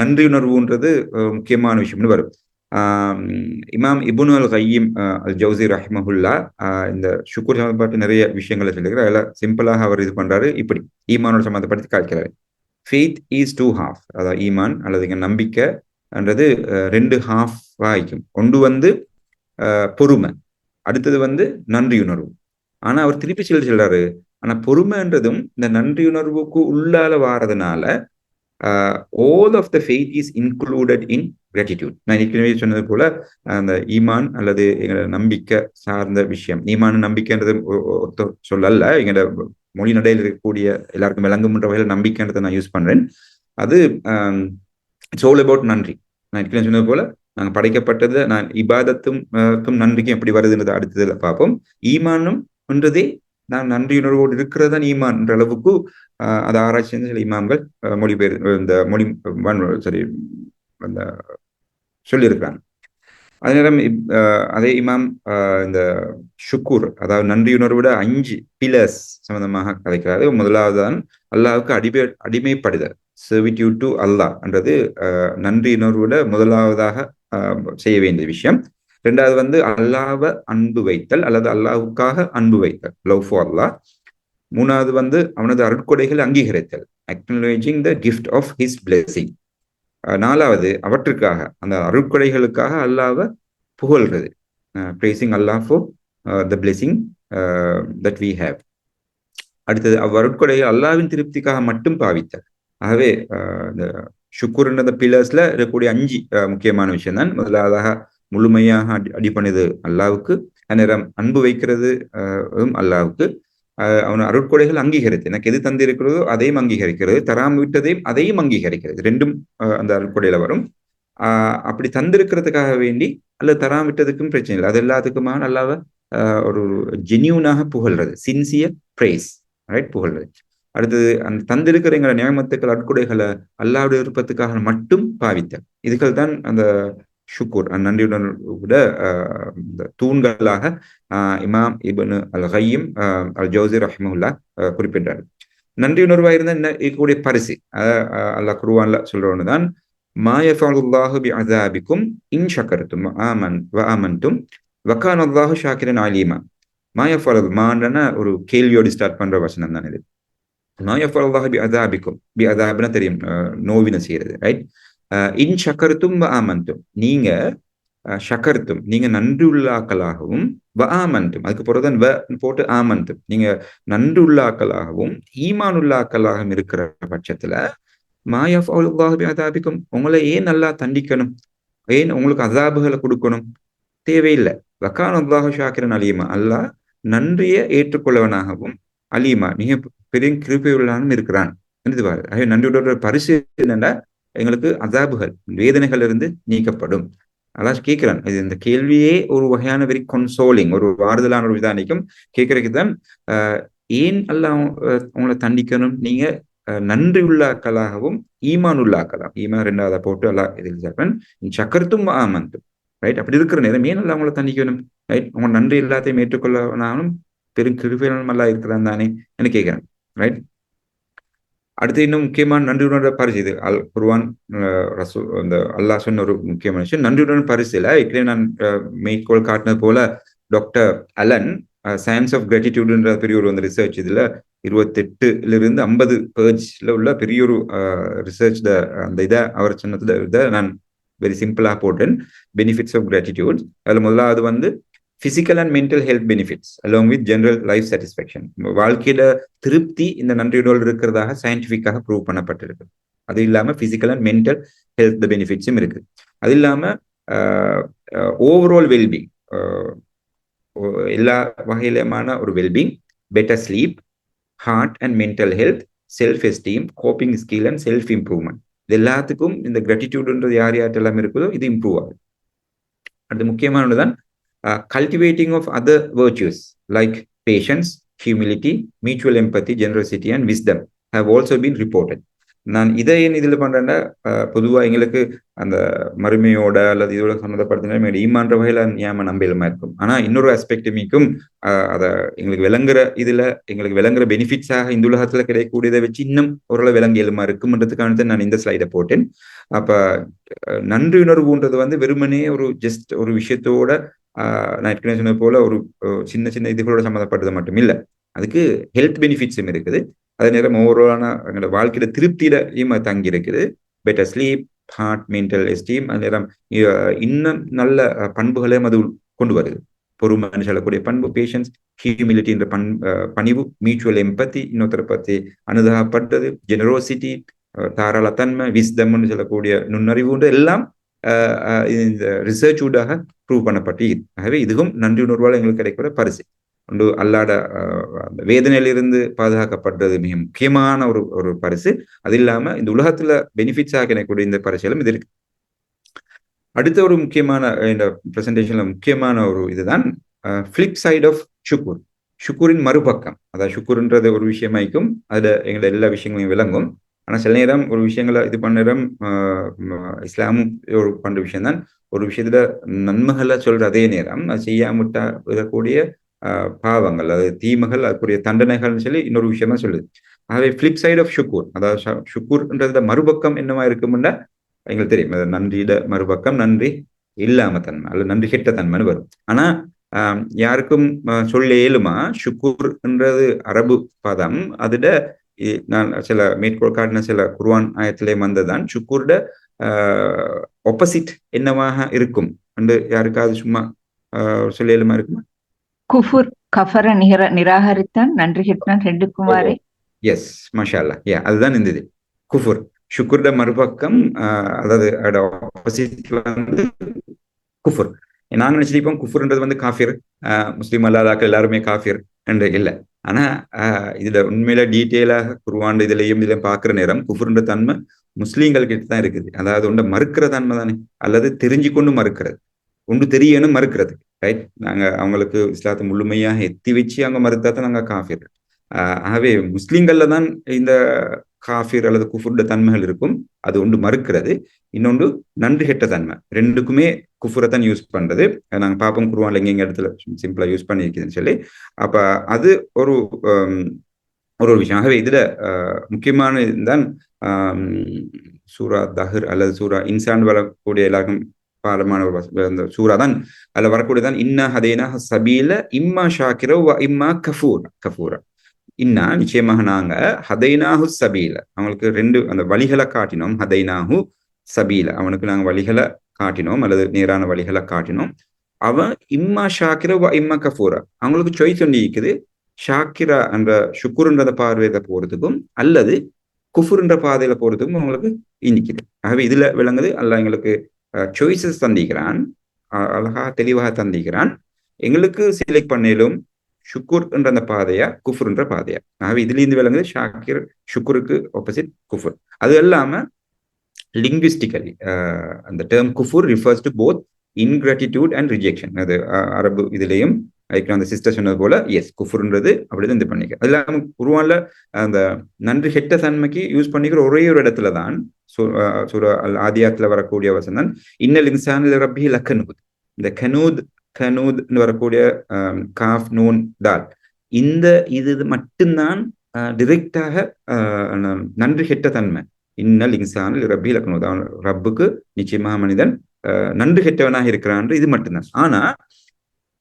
நன்றி உணர்வுன்றது முக்கியமான விஷயம்னு வரும். இமாம் இப்னு அல் கையீம் அல் ஜவுசி ரஹ்மஹுல்லா இந்த ஷுக்கூர் சம்மந்தப்பட்ட நிறைய விஷயங்களை சொல்லியிருக்கிறார். அதில் சிம்பிளாக அவர் இது பண்றாரு, இப்படி ஈமானோட சம்மந்தப்படுத்தி காய்க்கிறாரு. ஃபெய்த் இஸ் 2 half, அதாவது ஈமான் அல்லது நம்பிக்கைன்றது 2 half ஆயிக்கும். ஒன்று பொறுமை, அடுத்தது நன்றியுணர்வு. ஆனா அவர் திருப்பி சொல்றாரு, ஆனா பொறுமைன்றதும் இந்த நன்றியுணர்வுக்கு உள்ளால வாரதுனால all of the faith is included in gratitude. நான் ஏற்கனவே சொன்னது போல அந்த ஈமான் அல்லது எங்களோட நம்பிக்கை சார்ந்த விஷயம், ஈமான் நம்பிக்கைன்றது சொல்லல, எங்களோட மொழி நடையில் இருக்கக்கூடிய எல்லாருக்கும் விளங்கும்ன்ற வகையில் நம்பிக்கைன்றதை நான் யூஸ் பண்றேன். அது இட்ஸ் ஆல் அபவுட் நன்றி. நான் ஏற்கனவே சொன்னது போல நாங்கள் படைக்கப்பட்டது நான் இபாதத்தும் நன்றிக்கும் எப்படி வருதுன்றது அடுத்ததுல பார்ப்போம். ஈமானும்ன்றதே நான் நன்றியுணர்வோடு இருக்கிறது தான் ஈமான் என்ற அளவுக்கு அதை ஆராய்ச்சி செஞ்ச சில இமாம்கள் மொழிபெயர் இந்த அந்த சொல்லியிருக்கிறாங்க. அதே நேரம் அதே இமாம் இந்த ஷுக்கூர், அதாவது நன்றியுணர்வோட 5 பில்லர்ஸ் சம்பந்தமாக கதைக்கிறாரு. முதலாவது தான் அல்லாஹ்வுக்கு அடிமைப்படுதல், சர்விட்யூட் டு அல்லாஹ் என்றது நன்றியுணர்வோட முதலாவதாக செய்ய வேண்டிய விஷயம். ரெண்டாவது அல்லாஹ்வை அன்பு வைத்தல் அல்லது அல்லாஹ்வுக்காக அன்பு வைத்தல், லவ் ஃபார் அல்லாஹ். மூணாவது அவனது அருட்கொடைகளை அங்கீகரித்தல், acknowledging the gift of his blessing. நாலாவது அவற்றுக்காக அந்த அருட்கொடைகளுக்காக அல்லாஹ்வை புகழ்றது, praising Allah for the blessing that we have. அடுத்தது அவ்வருட்கொடைகள் அல்லாஹ்வின் திருப்திக்காக மட்டும் பாவித்தல். ஆகவே இந்த ஷுக்கூர்ன்ற பில்லர்ஸ்ல இருக்கக்கூடிய 5 முக்கியமான விஷயம் தான். முதலாவதாக முழுமையாக அடிபணிது அல்லாஹ்வுக்கு, அந்நேரம் அன்பு வைக்கிறது அல்லாஹ்வுக்கு, அவன் அருட்கொடைகள் அங்கீகரித்து எனக்கு எது தந்திருக்கிறதோ அதையும் அங்கீகரிக்கிறது, தராம விட்டதையும் அதையும் அங்கீகரிக்கிறது. ரெண்டும் அந்த அருட்கொடையில வரும். அப்படி தந்திருக்கிறதுக்காக வேண்டி அல்லது தராம விட்டதுக்கும் பிரச்சனை இல்லை, அது எல்லாத்துக்குமான அல்லாஹ்வை ஒரு ஜென்யூனாக புகழ்றது, சின்சியர் பிரைஸ், ரைட், புகழ்றது. அடுத்தது அந்த தந்திருக்கிற எங்களை நியமத்துக்கள் அருட்கொடைகளை அல்லாஹ்வுடைய விருப்பத்துக்காக மட்டும் பாவித்தல். இதுகள் தான் அந்த ஷுக்கூர் நன்றியுடன் கூட தூண்களாக இமாம் இப்னு அல் கையீம் அல் ஜவுசி ரஹ்மஹுல்லா குறிப்பிட்டார். நன்றியுணர்வாக இருந்தால் என்ன இருக்கக்கூடிய பரிசு, அல்லாஹ் குர்ஆன்ல சொல்ற ஒண்ணுதான், மா யஃபஅலுல்லாஹு பிஅஸாபிக்கும் இன் ஷக்கர்தும் வ ஆமன்தும் வ கான அல்லாஹு ஷாக்கிரன் அலீமா. மா யஃபஅல் மான்றன ஒரு கேள்வியோடு ஸ்டார்ட் பண்ற வசனம் தான் இது. மா யஃபஅலுல்லாஹு பிஅஸாபிக்கும், பிஅஸாப்னா தெரியும், நோவினை செய்யறது, ரைட். இன் ஷக்கர்தும் வ ஆமன்தும், நீங்க ஷக்கர்த்தும் நீங்க நன்றி உள்ளாக்களாகவும், வ ஆமன்தும் அதுக்கு பிறகுதான் வ போட்டு ஆமன்தும் நீங்க நன்றி உள்ளாக்களாகவும் ஈமான் உள்ளாக்களாகவும் இருக்கிற பட்சத்துல மா யஃபஅலுல்லாஹு பிஅஸாபிக்கும், உங்களை ஏன் நல்லா தண்டிக்கணும், ஏன் உங்களுக்கு அஸாபுகளை கொடுக்கணும், தேவையில்லை. வ கான அல்லாஹு ஷாக்கிரன் அலீமா, அல்லாஹ் நன்றியை ஏற்றுக்கொள்ளவனாகவும் அலீமா மிக பெரிய கிருபையுள்ளவனும் இருக்கிறான். நன்றியோட பரிசு என்னன்னா எங்களுக்கு அஸாபுகள் வேதனைகள் இருந்து நீக்கப்படும். அல்லாஹ் கேட்கிறான். இது இந்த கேள்வியே ஒரு வகையான வெரி கன்சோலிங், ஒரு ஆறுதலான ஒரு விதானிக்கும் கேட்கறதுக்கு தான். ஏன் அல்லாஹ் உங்களை தண்டிக்கணும், நீங்க நன்றி உள்ளாக்களாகவும் ஈமான் உள்ளாக்கலாம், ஈமான் ரெண்டாவதா போட்டு அல்லாஹ் இதில் சொல்றேன், சக்கர்த்தும் ஆமந்தும், ரைட். அப்படி இருக்கிற நேரம் ஏன் அல்லாஹ் உங்களை தண்டிக்கணும், ரைட், உங்க நன்றி எல்லாத்தையும் ஏற்றுக்கொள்ளனாலும் பெரும் கிருபையாளனும் அல்லாஹ் இருக்கிறான் தானே என்று கேட்கிறேன், ரைட். அடுத்து இன்னும் முக்கியமான நன்றியுடன் பரிசு, இது அல் குர்ஆன் ரசூல் அந்த அல்லாஹ் சொன்ன ஒரு முக்கியமான விஷயம். நன்றியுடன் பரிசுல இப்படியே நான் மேற்கோள் காட்டினது போல டாக்டர் அலன் சயின்ஸ் ஆஃப் கிராட்டிடியூடுன்ற பெரிய ஒரு ரிசர்ச், இதுல 28 50 பேஜ்ல உள்ள பெரிய ஒரு ரிசர்ச், அந்த இதை அவர் சொன்னதுல இதை நான் வெரி சிம்பிளா போட்டேன். Benefits of gratitude. அதுல முதலாவது physical and mental health benefits along with general life satisfaction. வாழ்க்கையில திருப்தி இந்த நன்றியோடு இருக்கிறதாக சயின்டிபிக்காக ப்ரூவ் பண்ணப்பட்டிருக்கு. அது இல்லாம பிசிக்கல் அண்ட் மென்டல் ஹெல்த் பெனிஃபிட்ஸும் இருக்கு. அது இல்லாம ஓவரால் வெல்பீங், எல்லா வகையிலுமான ஒரு wellbeing, better sleep, heart and mental health, self esteem, coping skill and self improvement, இது எல்லாத்துக்கும் இந்த கிராட்டிடியூடுன்றது யார் யார்ட்டெல்லாம் இருக்குதோ இது இம்ப்ரூவ் ஆகுது. அது முக்கியமானதுதான் cultivating of other virtues like patience, humility, mutual empathy, generosity and wisdom have also been reported. நான் இதை ஏன் இதுல பண்றேன்னா, பொதுவா எங்களுக்கு அந்த மறுமையோட அல்லது இதோட சம்மந்தப்படுத்தினா ஈமான்ற வகையில ஞாபகம் நம்பியலுமா இருக்கும். ஆனா இன்னொரு ஆஸ்பெக்ட் மீக்கும் அத எங்களுக்கு விளங்குற இதுல எங்களுக்கு விளங்குற பெனிஃபிட்ஸாக இந்த உலகத்துல கிடைக்கக்கூடியதை வச்சு இன்னும் ஓரளவு விளங்கியலுமா இருக்கும்ன்றதுக்கான நான் இந்த ஸ்லைடை போட்டேன். அப்ப நன்றி உணர்வுன்றது வெறுமனே ஒரு ஜஸ்ட் ஒரு விஷயத்தோட நான் ஏற்கனவே சொன்னது போல ஒரு சின்ன சின்ன இதுகளோட சம்மந்தப்பட்டது மட்டும் இல்லை, அதுக்கு ஹெல்த் பெனிஃபிட்ஸும் இருக்குது. அதே நேரம் ஓவராலான எங்களோட வாழ்க்கையில திருப்தியிலையும் அது தங்கி இருக்குது. Better sleep, heart, mental esteem, அதே நேரம் இன்னும் நல்ல பண்புகளையும் அது கொண்டு வருது. பொறுமைன்னு சொல்லக்கூடிய பண்பு, பேஷன்ஸ், ஹியூமிலிட்டின்ற பணிவு, மியூச்சுவல் எம்பத்தி, இன்னொருத்தரை பத்தி அனுதாபப்பட்டது, ஜெனரோசிட்டி, தாராளத்தன்மை, விஸ்டம்னு சொல்லக்கூடிய நுண்ணறிவுன்ற எல்லாம் இந்த ரிசர்ச் ஊடாக ப்ரூவ் பண்ணப்பட்டு. ஆகவே இதுவும் நன்றி உணர்வால் எங்களுக்கு கிடைக்கிற பரிசு ஒன்று. அல்லாட வேதனையிலிருந்து பாதுகாக்கப்படுறது மிக முக்கியமான ஒரு பரிசு. அது இல்லாம இந்த உலகத்துல பெனிஃபிட்ஸாக கிடைக்கக்கூடிய இந்த பரிசுகளும் இது இருக்கு. அடுத்த ஒரு முக்கியமான இந்த பிரசன்டேஷன்ல முக்கியமான ஒரு இதுதான் ஃபிளிப் சைட் ஆஃப் ஷுக்கூர். ஷுக்கூரின் மறுபக்கம். அதாவது ஷுக்கூர்ன்றது ஒரு விஷயமாய்க்கும் அதுல எங்களோட எல்லா விஷயங்களையும் விளங்கும். ஆனா சில நேரம் ஒரு விஷயங்களை இது பண்ண நேரம் இஸ்லாமும் ஒரு பண்ற விஷயம் தான். ஒரு விஷயத்துல நன்மைகளை சொல்ற அதே நேரம் அது செய்யாமட்டா இருக்கக்கூடிய பாவங்கள், அது தீமைகள், அதுக்குரிய தண்டனைகள்னு சொல்லி இன்னொரு விஷயமா சொல்லுது. ஆகவே ஃபிளிப் சைட் ஆஃப் ஷுக்கூர், அதாவது ஷுக்கூர்ன்றத மறுபக்கம் என்னவா இருக்கும்னா எங்களுக்கு தெரியும். நன்றியிட மறுபக்கம் நன்றி இல்லாம தன்மை அல்லது நன்றி கெட்ட தன்மைன்னு வரும். ஆனா யாருக்கும் சொல்ல இயலுமா ஷுக்கூர்ன்றது அரபு பதம். அதுட நான் சில மேற்கோள் காட்டின சில குர்ஆன் ஆயத்திலே வந்ததான் ஷுக்கூர்ட ஆப்போசிட் என்னவாக இருக்கும் என்று யாருக்காவது சும்மா சொல்ல இயலுமா இருக்குமா? குஃபுர், கஃபர நிராகரித்தான், நன்றி கெட்டான், ரெண்டுக்கும் வாரே. எஸ், மாஷா அல்லாஹ். அதுதான் இருந்தது குஃபுர். ஷுக்குர்ட மறுபக்கம், அதாவது ஆப்போசிட் குஃபுர். நாங்க நினைச்சிருப்போம் குஃபுர்ன்றது காஃபிர், முஸ்லீம் அல்லாதாக்கள் எல்லாருமே காஃபிர் என்று இல்லை. ஆனா இதுல உண்மையில டீட்டெயிலாக குர்ஆன் இதுலயும் பாக்குற நேரம் குஃபுர்ன்ற தன்மை முஸ்லீம்கள் கிட்ட தான் இருக்குது. அதாவது ஒன்று மறுக்கிற தன்மை தானே, அல்லது தெரிஞ்சு கொண்டு மறுக்கிறது, ஒன்று தெரியணும் மறுக்கிறது. ரைட், நாங்க அவங்களுக்கு இஸ்லாத்தை முழுமையாக எத்தி வச்சு அவங்க மறுத்தா தான் நாங்க காஃபிர். ஆகவே முஸ்லீம்கள்ல தான் இந்த காஃபிர் அல்லது குஃபுர்ட தன்மைகள் இருக்கும். அது ஒன்று மறுக்கிறது, இன்னொன்று நன்றி கெட்ட தன்மை. ரெண்டுக்குமே குஃபுரைத்தான் யூஸ் பண்றது. நாங்க பார்ப்போம் குர்ஆன்ல எங்க இடத்துல சிம்பிளா யூஸ் பண்ணியிருக்குதுன்னு சொல்லி. அப்ப அது ஒரு ஒரு விஷயம். ஆகவே இதுல முக்கியமான தான் சூரா தஹர் அல்லது சூரா இன்சான் வரக்கூடிய எல்லாருக்கும் பாடமான அந்த சூரா தான். அதுல வரக்கூடியதான் இன்னா ஹதைனா சபீல இம்மா ஷாக்கிர வ இம்மா கஃபூரா. இன்னா நிச்சயமாக நாங்க ஹதைனாஹு சபீல, அவங்களுக்கு ரெண்டு அந்த வழிகளை காட்டினோம். ஹதைனாஹு சபீல, அவனுக்கு நாங்க வழிகளை காட்டினோம் அல்லது நேரான வழிகளை காட்டினோம். அவன் இம்மா ஷாக்கிர வ இம்மா கஃபூரா, அவங்களுக்கு சாய்ஸ் ஒன்று இருக்குது. ஷாக்கிரா என்ற ஷுக்குர்ன்றத பார்வையில போறதுக்கும் அல்லது குஃபுர்ன்ற பாதையில போறதுக்கும் அவங்களுக்கு இன்னிக்குது. ஆகவே இதுல விளங்குது அல்லாஹ் எங்களுக்கு சாய்ஸஸ் தந்திக்கிறான், அழகா தெளிவாக தந்திக்கிறான். எங்களுக்கு செலக்ட் பண்ணிலும் ஷுக்குர் என்ற அந்த பாதையா குஃபுர்ன்ற பாதையா. ஆகவே இதுல இருந்து விளங்குது ஷாக்கிர் ஷுக்குருக்கு ஆப்போசிட் குஃபுர். அது இல்லாம லிங்குவிஸ்டிக்கலி அந்த டேர்ம் குஃபுர் refers to both ingratitude and rejection. அது அரபு இதுலயும் அந்த சிஸ்டர் சொன்னது போல எஸ் குஃபுர்ன்றது அப்படிதான் இது பண்ணிக்க. அது இல்லாம குர்ஆன்ல அந்த நன்றி கெட்ட தன்மைக்கு யூஸ் பண்ணிக்கிற ஒரே ஒரு இடத்துல தான் சூரா அல் ஆதியாத்துல வரக்கூடிய வசனம் இன்னல் இன்சான ரப்பி லக்கனூத். இந்த கனூத் வரக்கூடிய காஃப் நூன் தால், இந்த இது மட்டும்தான் டிரெக்டாக நன்றி கெட்ட தன்மை. இன்னல் இன்சான ரப்பி லக்கனூத், அவன் ரப்புக்கு நிச்சயமாக மனிதன் நன்றி கெட்டவனாக இருக்கிறான், இது மட்டும்தான். ஆனா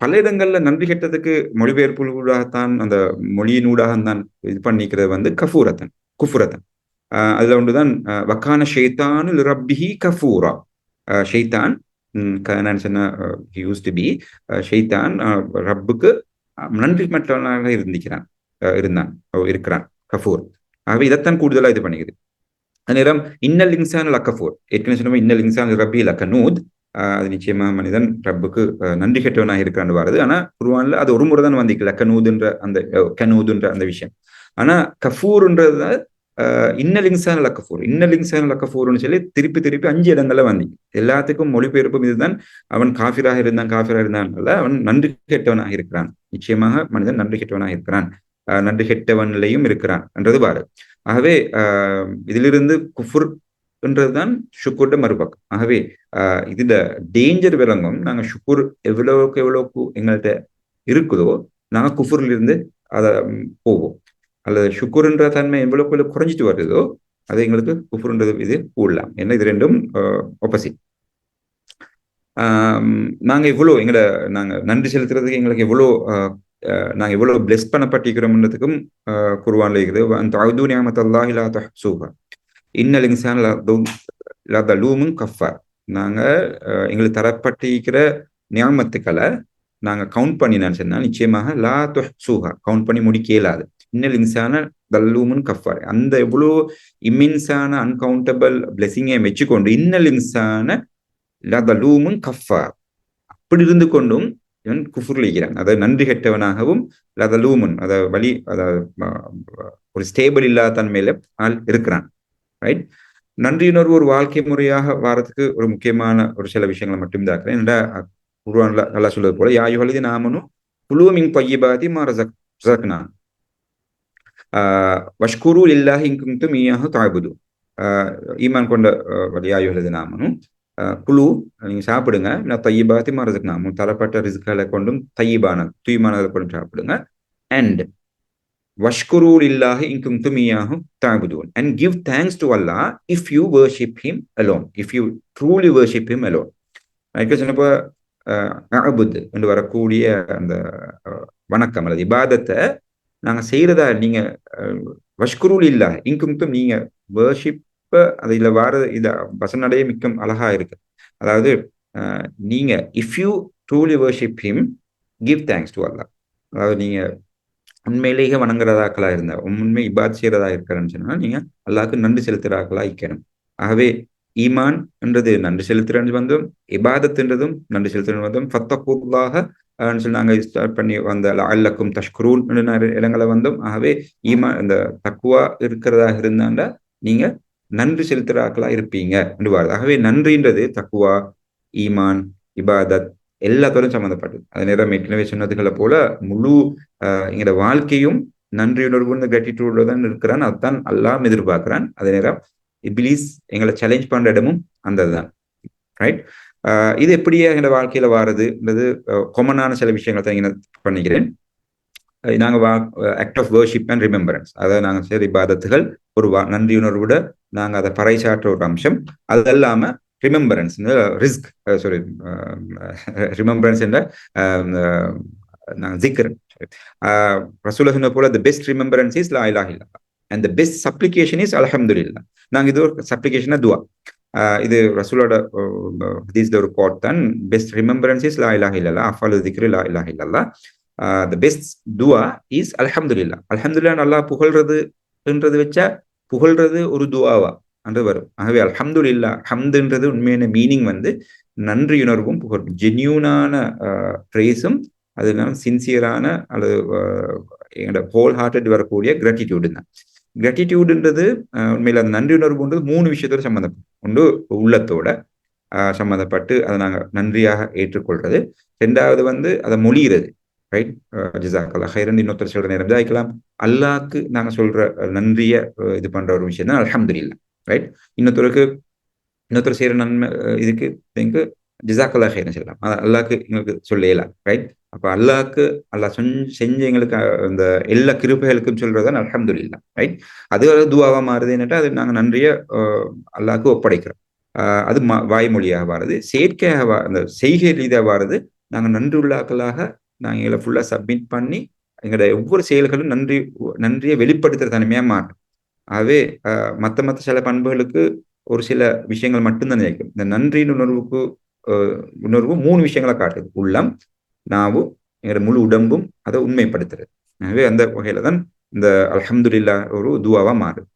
பல இடங்கள்ல நன்றி கெட்டதுக்கு மொழிபெயர்ப்புடாகத்தான் அந்த மொழியினூடாக தான் இது பண்ணிக்கிறது குஃபுரத்தன். அதுல ஒன்றுதான் வக்கான ஷைத்தானு ரப்பிஹி கஃபூரா. ஷைத்தான் ஷைத்தான் ரப்புக்கு நன்றி மற்றவனாக இருக்கிறான் கஃபூர். ஆகவே இதைத்தான் கூடுதலா இது பண்ணிக்குது. நேரம் இன்னல் இன்சான் லக்கஃபூர், ஏற்கனவே சொன்ன இன்னல் இன்சான் ரப்பி லக்கனூத், அது நிச்சயமா மனிதன் ரப்புக்கு நன்றி கெட்டவனாக இருக்கிறான்னு வருது. ஆனா குர்ஆன்ல அது ஒரு முறை தான் வந்திக்கல கனூதுன்ற அந்த விஷயம். ஆனா கஃபூர்ன்றது இன்னல் இன்சான் லக்கஃபூர்னு சொல்லி திருப்பி 5 இடங்கள்ல வந்து எல்லாத்துக்கும் மொழிபெயர்ப்பும் இதுதான். அவன் காஃபிராக இருந்தான் அல்ல, அவன் நன்றி கெட்டவனாக இருக்கிறான். நிச்சயமாக மனிதன் நன்றி கெட்டவனாக இருக்கிறான், நன்றி கெட்டவனிலையும் இருக்கிறான் என்றது பாரு. ஆகவே இதிலிருந்து குஃபுர் என்றதுதான் ஷுக்குர்ட மறுபக்கம். ஆகவே இதுல டேஞ்சர் விளங்கும். நாங்க ஷுக்குர் எவ்வளவுக்கு எங்கள்கிட்ட இருக்குதோ நாங்க குஃபுர்ல இருந்து அதை போவோம். அல்லது ஷுக்குர்ன்ற தன்மை எவ்வளவுக்கு குறைஞ்சிட்டு வருதோ அது எங்களுக்கு குஃபுர்ன்றது இது கூடலாம். ஏன்னா இது ரெண்டும் ஆப்போசிட். நாங்க நாங்க நன்றி செலுத்துறதுக்கு எங்களுக்கு நாங்க எவ்வளவு பிளெஸ் பண்ணப்பட்டிருக்கிறோம்ன்றதுக்கும் குர்ஆன்ல இருக்குது. அந்த அவுது நிஅமத்தல்லாஹி லா தஹ்ஸூஹா இன்னல் இன்சான லதலூமுன் கஃபார். நாங்க எங்களுக்கு தரப்பட்டிருக்கிற நியாமத்துக்களை நாங்க கவுண்ட் பண்ணினான்னு சொன்னா நிச்சயமாக லா துஹ்ஸூஹா கவுண்ட் பண்ணி முடிக்க இயலாது. இன்னல் இன்சான தல்லூமுன் கஃபார். அந்த எவ்வளோ இம்மென்ஸான அன்கவுண்டபிள் பிளெஸிங்கை வச்சுக்கொண்டு இன்னல் இன்சான லதலூமுன் கஃபார் அப்படி இருந்து கொண்டும் இவன் குஃபுர்ல இருக்கிறான். அதாவது நன்றி கெட்டவனாகவும் லதலூமுன் அதாவது ஒரு ஸ்டேபிள் இல்லாத தன்மையில ஆள் இருக்கிறான். ரைட். நன்றியுணர்வு ஒரு வாழ்க்கை முறையாக வாரத்துக்கு ஒரு முக்கியமான ஒரு சில விஷயங்களை மட்டும் தாக்குறேன். என்னடா குர்ஆன்ல நல்லா சொல்றது போல யா அய்யுஹல்லதீன ஆமனூ குலூ மின் தய்யிபாத்தி மா ரஸக்னா வஷ்குரு லில்லாஹி இன் குன்தும் இய்யாஹு தஅபுதூன். ஈமான் கொண்ட யா அய்யுஹல்லதீன ஆமனூ குழு நீங்க சாப்பிடுங்க. நான் தையிபாத்தி மா ரஸக்னா தரப்பட்ட ரிஸ்களை கொண்டும் தூய்மானதை கொண்டும் சாப்பிடுங்க. அண்ட் வஷ்குரு லில்லாஹி இன் குன்தும் இய்யாஹு தஅபுதூன் and give thanks to Allah if you worship him alone, if you truly worship him alone. சொன்னப்போ அபுத் என்று வரக்கூடிய அந்த வணக்கம் அல்லது இபாதத்தை நாங்க செய்யறதா நீங்க வஷ்குரு லில்லாஹ் இன் குன்தும் நீங்க வர்ஷிப்ப அதுல வார இத வசனடைய மிக்க அழகா இருக்கு. அதாவது நீங்க if you truly worship him give thanks to Allah. அதாவது நீங்க உண்மையிலேயே வணங்குறதாக்களா இருந்தா உண்மை இபாத் செய்யறதா இருக்கிறேன்னு சொன்னா நீங்க அல்லாஹ்க்கு நன்றி செலுத்துறாக்களா இருக்கணும். ஆகவே ஈமான் என்றது நன்றி செலுத்துறன்னு வந்தோம், இபாதத்ன்றதும் நன்றி செலுத்துறன்னு வந்தோம். ஃபத்தகுல்லாஹ சொல்லி நாங்க ஸ்டார்ட் பண்ணி வந்த லஅல்லக்கும் தஷ்குரூன் இடங்களை வந்தோம். ஆகவே ஈமான் இந்த தக்குவா இருக்கிறதா இருந்தாண்டா நீங்க நன்றி செலுத்துறாக்களா இருப்பீங்க என்று வருது. ஆகவே நன்றின்றது தக்குவா, ஈமான், இபாதத் எல்லாத்தோடும் சம்மந்தப்பட்டது. அது நேரம் ஏற்கனவே சொன்னதுகளை போல முழு எங்களோட வாழ்க்கையும் நன்றியுணர்வு இந்த கிராட்டிடியூட்ல தான் இருக்கிறான். அதுதான் அல்லாஹ் எதிர்பார்க்கிறான். அதே நேரம் இப்லீஸ் எங்களை சேலஞ்ச் பண்ற இடமும் அந்த தான். ரைட். இது எப்படியே எங்களோட வாழ்க்கையில வாரதுன்றது காமனான சில விஷயங்கள் தான் இங்க பண்ணிக்கிறேன். நாங்க act of worship and remembrance, அதாவது நாங்க செய்கிற இபாதத்துகள் ஒரு நன்றியுணர்வோட நாங்க அதை பறைசாற்ற ஒரு அம்சம். அது இல்லாம ரிமெம்பரன்ஸ் ரிமெம்பரன்ஸ் என்ற ஜிக்ர். ரசூலுல்லாஹ் சொன்ன போல the best remembrance is la ilaha illallah and the best supplication is alhamdulillah. நாங்க இது ஒரு சப்ளிகேஷனா துவா. இது ரசூலோட ஹதீஸ்ல ஒரு கோட் தான். பெஸ்ட் ரிமெம்பரன்ஸ் இஸ் லா இலாஹ இல்லல்லாஹ் அஃபலு திக்ரு லா இலாஹ இல்லல்லாஹ். the best துவா இஸ் அல்ஹம்துலில்லாஹ். அல்ஹம்துலில்லாஹ் அல்லாஹ் புகழ்றதுன்றது வச்சா புகழ்றது ஒரு துவாவா என்று வரும். ஆகவே அல்ஹம்துலில்லாஹ் ஹம்துன்றது உண்மையான மீனிங் நன்றியுணர்வும் புகழும், ஜென்யூனான ப்ரைஸும், அது இல்லாமல் சின்சியரான அல்லது எங்களோட ஹோல் ஹார்ட்டட் வரக்கூடிய கிராட்டிடியூடு தான். கிராட்டிடியூடுன்றது உண்மையில அந்த நன்றியுணர்வுன்றது 3 விஷயத்தோட சம்மந்தப்படும். ஒன்று உள்ளத்தோட சம்மந்தப்பட்டு அதை நாங்கள் நன்றியாக ஏற்றுக்கொள்றது. 2வது அதை மொழிகிறது. ரைட். ஜஸாக்கல்லாஹ் ஹைரன் இன்னொருத்தர் சொல்ற நேரம் ஜாய்க்கலாம் அல்லாஹ்க்கு நாங்கள் சொல்ற நன்றிய இது பண்ற ஒரு விஷயம் தான் அல்ஹம்துலில்லாஹ். ரைட். இன்னொருத்தர் செய்யற நன்மை இதுக்கு ஜஸாக்கல்லாஹ் ஹைரன் சொல்லலாம். அல்லாஹ்க்கு எங்களுக்கு சொல்லலாம். ரைட். அப்ப அல்லாஹ்க்கு அல்லாஹ் செஞ்ச எங்களுக்கு அந்த எல்லா கிருபைகளுக்கும் சொல்றதான் அல்ஹம்துலில்லாஹ். ரைட். அது துவாவா மாறுது. என்னட்டா அது நாங்கள் நன்றிய அல்லாஹ்க்கு ஒப்படைக்கிறோம். அது வாய்மொழியாக வாருது. செயற்கையாக அந்த செய்கை ரீதியாக வாருது. நாங்கள் நன்றி உள்ளாக்களாக நாங்கள் எங்களை ஃபுல்லா சப்மிட் பண்ணி எங்களோட ஒவ்வொரு செயல்களும் நன்றியை வெளிப்படுத்துற தனிமையா மாறும். ஆகவே மற்ற சில பண்புகளுக்கு ஒரு சில விஷயங்கள் மட்டும்தான் நினைக்கும். இந்த நன்றியின் உணர்வு 3 விஷயங்களை காட்டுது. உள்ளம், நாவு, எங்களோட முழு உடம்பும் அதை உண்மைப்படுத்துறது. ஆகவே அந்த வகையில தான் இந்த அல்ஹம்துலில்லாஹ் ஒரு துவாவா மாறுது.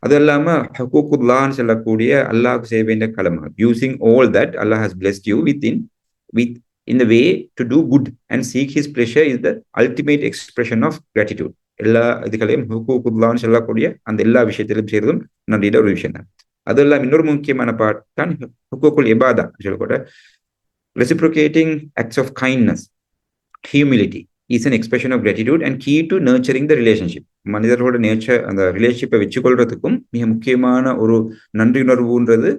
அது இல்லாம ஹுகூக்குல்லாஹ்னு சொல்லக்கூடிய அல்லாஹ்க்கு செய்ய வேண்டிய கடமை, using all that Allah has blessed you with in the way to do good and seek his pleasure is the ultimate expression of gratitude. எல்லா இதுகளையும் ஹுகூக்குல்லாஹ்னு சொல்லக்கூடிய அந்த எல்லா விஷயத்திலும் செய்யறதும் நன்றியோட ஒரு விஷயம் தான். அதெல்லாம் இன்னொரு முக்கியமான பார்ட் தான் ஹுகூக்குல் இபாதா சொல்லக்கூடிய reciprocating acts of kindness, humility, is an expression of gratitude and key to nurturing the relationship. மனிதர்களோட நேச்சர் அந்த ரிலேஷன்ஷிப்பை வச்சுக்கொள்றதுக்கும் மிக முக்கியமான ஒரு நன்றியுணர்வுன்றது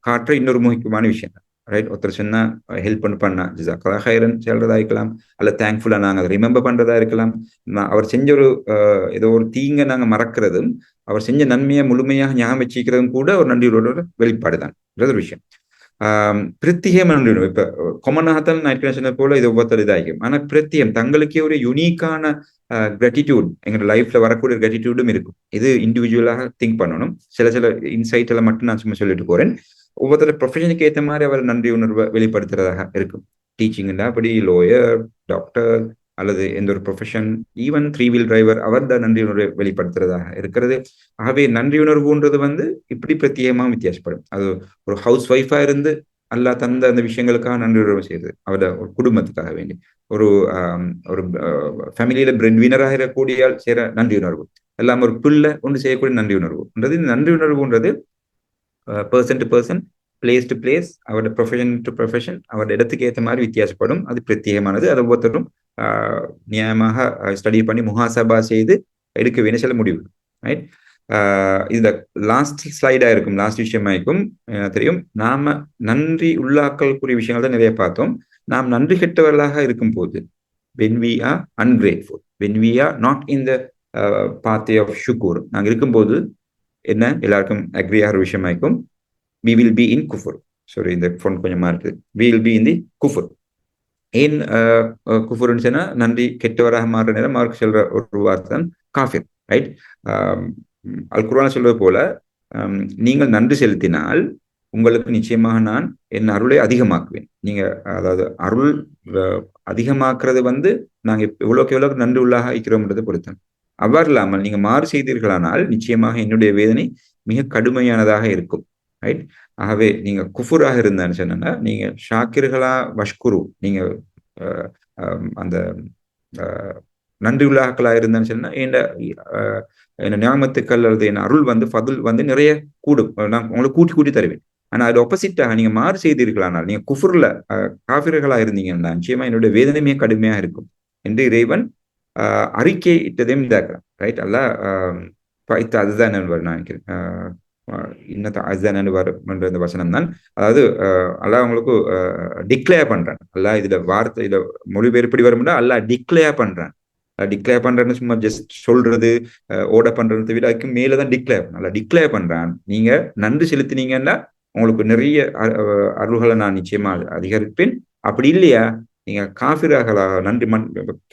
காட்டுற இன்னொரு முக்கியமான விஷயம் தான். ரைட், ஒருத்தர் சொன்னா ஹெல்ப் பண்ணா ஜிசாக்கல்லா ஹைரன் சொல்றதா இருக்கலாம், அல்ல தேங்க்ஃபுல்லா நாங்கள் அதை ரிமெம்பர் பண்றதா இருக்கலாம். அவர் செஞ்ச ஒரு ஏதோ ஒரு தீங்கை நாங்கள் மறக்கிறதும் அவர் செஞ்ச நன்மையை முழுமையாக ஞாபகம் வச்சுக்கிறதும் கூட ஒரு நன்றியோட வெளிப்பாடு தான் ஒரு விஷயம். பிரத்யேகம் நன்றி. இப்ப கொமனாகத்தான் நான் சொன்ன போல இது ஒவ்வொருத்தர் இதாகும். ஆனா பிரத்யேகம் தங்களுக்கே ஒரு யுனிக்கான கிராட்டிடியூட் எங்களோட லைஃப்ல வரக்கூடிய கிராட்டிடியூடும் இருக்கும். இது இண்டிவிஜுவலாக திங்க் பண்ணணும். சில இன்சைட் எல்லாம் மட்டும் நான் சும்மா சொல்லிட்டு போறேன். ஒவ்வொருத்தர ப்ரொஃபஷனுக்கு ஏற்ற மாதிரி அவர் நன்றி உணர்வை வெளிப்படுத்துறதாக இருக்கும். டீச்சிங்னா அப்படி லோயர், டாக்டர் அல்லது எந்த ஒரு ப்ரொஃபஷன், ஈவன் 3 வீல் டிரைவர், அவர் தான் நன்றி உணர்வை வெளிப்படுத்துறதாக இருக்கிறது. ஆகவே நன்றி உணர்வுன்றது இப்படி பிரத்யேகமாக வித்தியாசப்படும். அது ஒரு ஹவுஸ் ஒய்ஃபா இருந்து அல்லாஹ் தந்த அந்த விஷயங்களுக்காக நன்றி உணர்வு செய்யுது, அவரோட ஒரு குடும்பத்துக்காக வேண்டி. ஒரு ஃபேமிலியில பிரெட் வீனராக இருக்கக்கூடிய செய்யற நன்றி உணர்வு, எல்லாம் ஒரு பிள்ளை ஒன்று செய்யக்கூடிய நன்றி உணர்வுன்றது. இந்த நன்றி உணர்வுன்றது person to person, place to place, அவரோட ப்ரொஃபஷன் டு ப்ரொஃபஷன், அவரோட இடத்துக்கு ஏற்ற மாதிரி வித்தியாசப்படும். அது பிரத்யேகமானது. அதை ஒவ்வொருத்தரும் நியாயமாக ஸ்டடி பண்ணி முஹாசபா செய்து எடுக்க வேண்டிய சில முடிவு. ரைட், இதுல லாஸ்ட் ஸ்லைடா இருக்கும், லாஸ்ட் விஷயமாயிருக்கும். தெரியும், நாம நன்றி உள்ளாக்கக்கூடிய விஷயங்கள் தான் நிறைய பார்த்தோம். நாம் நன்றி கெட்டவர்களாக இருக்கும் போது, when we are ungrateful, when we are not in the path of shukur, நாங்க இருக்கும்போது என்ன எல்லாருக்கும் அக்ரி ஆகிற விஷயமாயிருக்கும், we will be in kufur. sorry, இந்த ஃபோன் கொஞ்சம் மாறுது. we will be in the kufur. ஏன் குஃபுர்னு சொன்னா நன்றி கெட்டவராக மாறுற நேரம் மார்க் சொல்ற ஒரு வார்த்தை தான் காஃபிர். ரைட், அல் குர்ஆன் சொல்வது போல, நீங்கள் நன்றி செலுத்தினால் உங்களுக்கு நிச்சயமாக நான் என் அருளை அதிகமாக்குவேன். நீங்க அதாவது அருள் அதிகமாக்குறது நாங்க எவ்வளவுக்கு நன்றி உள்ளாக இருக்கிறோம்ன்றதை பொறுத்தேன். அவ்வாறு இல்லாமல் நீங்க மாறு செய்தீர்களானால் நிச்சயமாக என்னுடைய வேதனை மிக கடுமையானதாக இருக்கும். ரைட், ஆகவே நீங்க குஃபுராக இருந்தான்னு சொன்னா, நீங்க ஷாக்கிர்களா வஷ்குரு, நீங்க அந்த நன்றி உள்ளாக்களா இருந்தான்னு சொன்னா என்ன ஞாபகத்துக்கள் அல்லது என் அருள் ஃபதுல் நிறைய கூடும், நான் உங்களுக்கு கூட்டி தருவேன். ஆனா அது ஆப்போசிட்டாக நீங்க மாறு செய்தீர்களானால், நீங்க குஃபுர்ல காஃபிர்களா இருந்தீங்கன்னா நிச்சயமா என்னுடைய வேதனை மிக கடுமையாக இருக்கும் என்று இறைவன் அறிக்கை இட்டதையும் இதாக்குறான். ரைட், அல்ல அதுதான் நான் நினைக்கிறேன். இந்த வசனம் தான், அதாவது அல்லாஹ் அவங்களுக்கு டிக்ளேர் பண்றான். அல்லாஹ் இதுல வார்த்தை இதுல மொழிபெயர்ப்படி வரும்னா அல்லாஹ் டிக்ளேர் பண்றான். டிக்ளேர் பண்றேன்னு சும்மா ஜஸ்ட் சொல்றது ஓட பண்றது விட அதுக்கு மேலதான் டிக்ளேர். நல்லா டிக்ளேர் பண்றான், நீங்க நன்றி செலுத்தினீங்கன்னா உங்களுக்கு நிறைய அருள்களை நான் நிச்சயமா அதிகரிப்பேன். அப்படி இல்லையா, நீங்க காஃபிராகளா நன்றி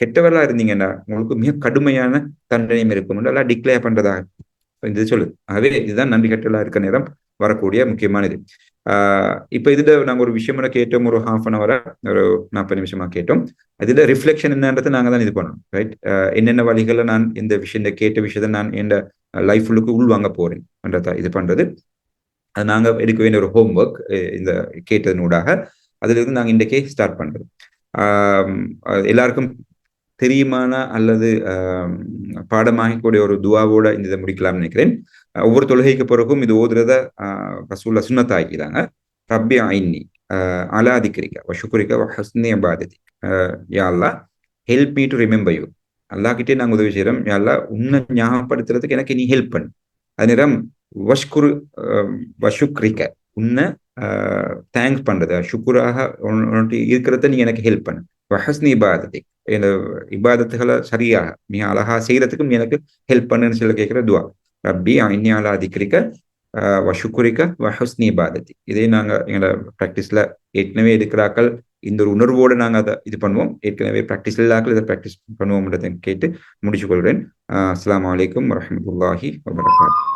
கெட்டவர்களா இருந்தீங்கன்னா உங்களுக்கு மிக கடுமையான தண்டனையும் இருக்கும் என்று எல்லாம் டிக்ளேர் பண்றதாக இது சொல்லுது. ஆகவே இதுதான் நன்றி கெட்டலா இருக்க நேரம் வரக்கூடிய முக்கியமானது. இப்ப இதுல நாங்க ஒரு விஷயம் கேட்டோம், ஒரு ½ an hour, ஒரு 40 நிமிஷமா கேட்டோம். இதுல ரிஃப்ளெக்ஷன் என்னன்றதை நாங்க தான் இது பண்ணணும். ரைட், என்னென்ன வழிகளை நான் இந்த கேட்ட விஷயத்த நான் என் லைஃப் ஃபுல்லுக்கு உள்வாங்க போறேன் என்றதா இது பண்றது. அது நாங்க எடுக்க வேண்டிய ஒரு ஹோம் ஒர்க். இந்த கேட்டதனூடாக அதுல இருந்து நாங்க இன்றைக்கே ஸ்டார்ட் பண்றது. எல்லாருக்கும் தெரியுமான அல்லது பாடமாகக்கூடிய ஒரு துவாவோட இந்த இதை முடிக்கலாம்னு நினைக்கிறேன். ஒவ்வொரு தொழுகைக்கு பிறகும் இது ஓதுறத ரசூலுல்லாஹ் சுன்னத் ஆக்கிட்டாங்க. ரப்பி ஐன்னி அலா திக்ரிக வ ஷுக்ரிக வ ஹுஸ்னி இபாததி, யா Allah help me to remember you. Allah கிட்டே நாங்கள் உதவி செய்யறோம், யா அல்லாஹ் உன்னை ஞாபகப்படுத்துறதுக்கு எனக்கு நீ ஹெல்ப் பண்ணு. அது நேரம் வஷ்குரு வஷுக்ரிக, உன்னை தேங்க்ஸ் பண்றது, ஷுக்குராக இருக்கிறத நீ எனக்கு ஹெல்ப் பண்ணு. வஹஸ்னி இபாததி, இந்த இபாதத்துகளை சரியாக மிக அழகா செய்யறதுக்கும் எனக்கு ஹெல்ப் பண்ணுன்னு சொல்லி கேட்கிற துவா. ரப்பி ஐன்னி அலா திக்ரிக வ ஷுக்ரிக வ ஹுஸ்னி இபாததி. இதே நாங்க எங்களோட ப்ராக்டிஸ்ல ஏற்கனவே எடுக்கிறாக்கள் இந்த ஒரு உணர்வோடு நாங்க அதை இது பண்ணுவோம். ஏற்கனவே ப்ராக்டிஸ் இல்லாக்கள் இதை ப்ராக்டிஸ் பண்ணுவோம்ன்றதை கேட்டு முடிச்சு கொள்கிறேன். அஸ்ஸலாமு அலைக்கும் வரஹ்மத்துல்லாஹி வபரகாத்துஹு.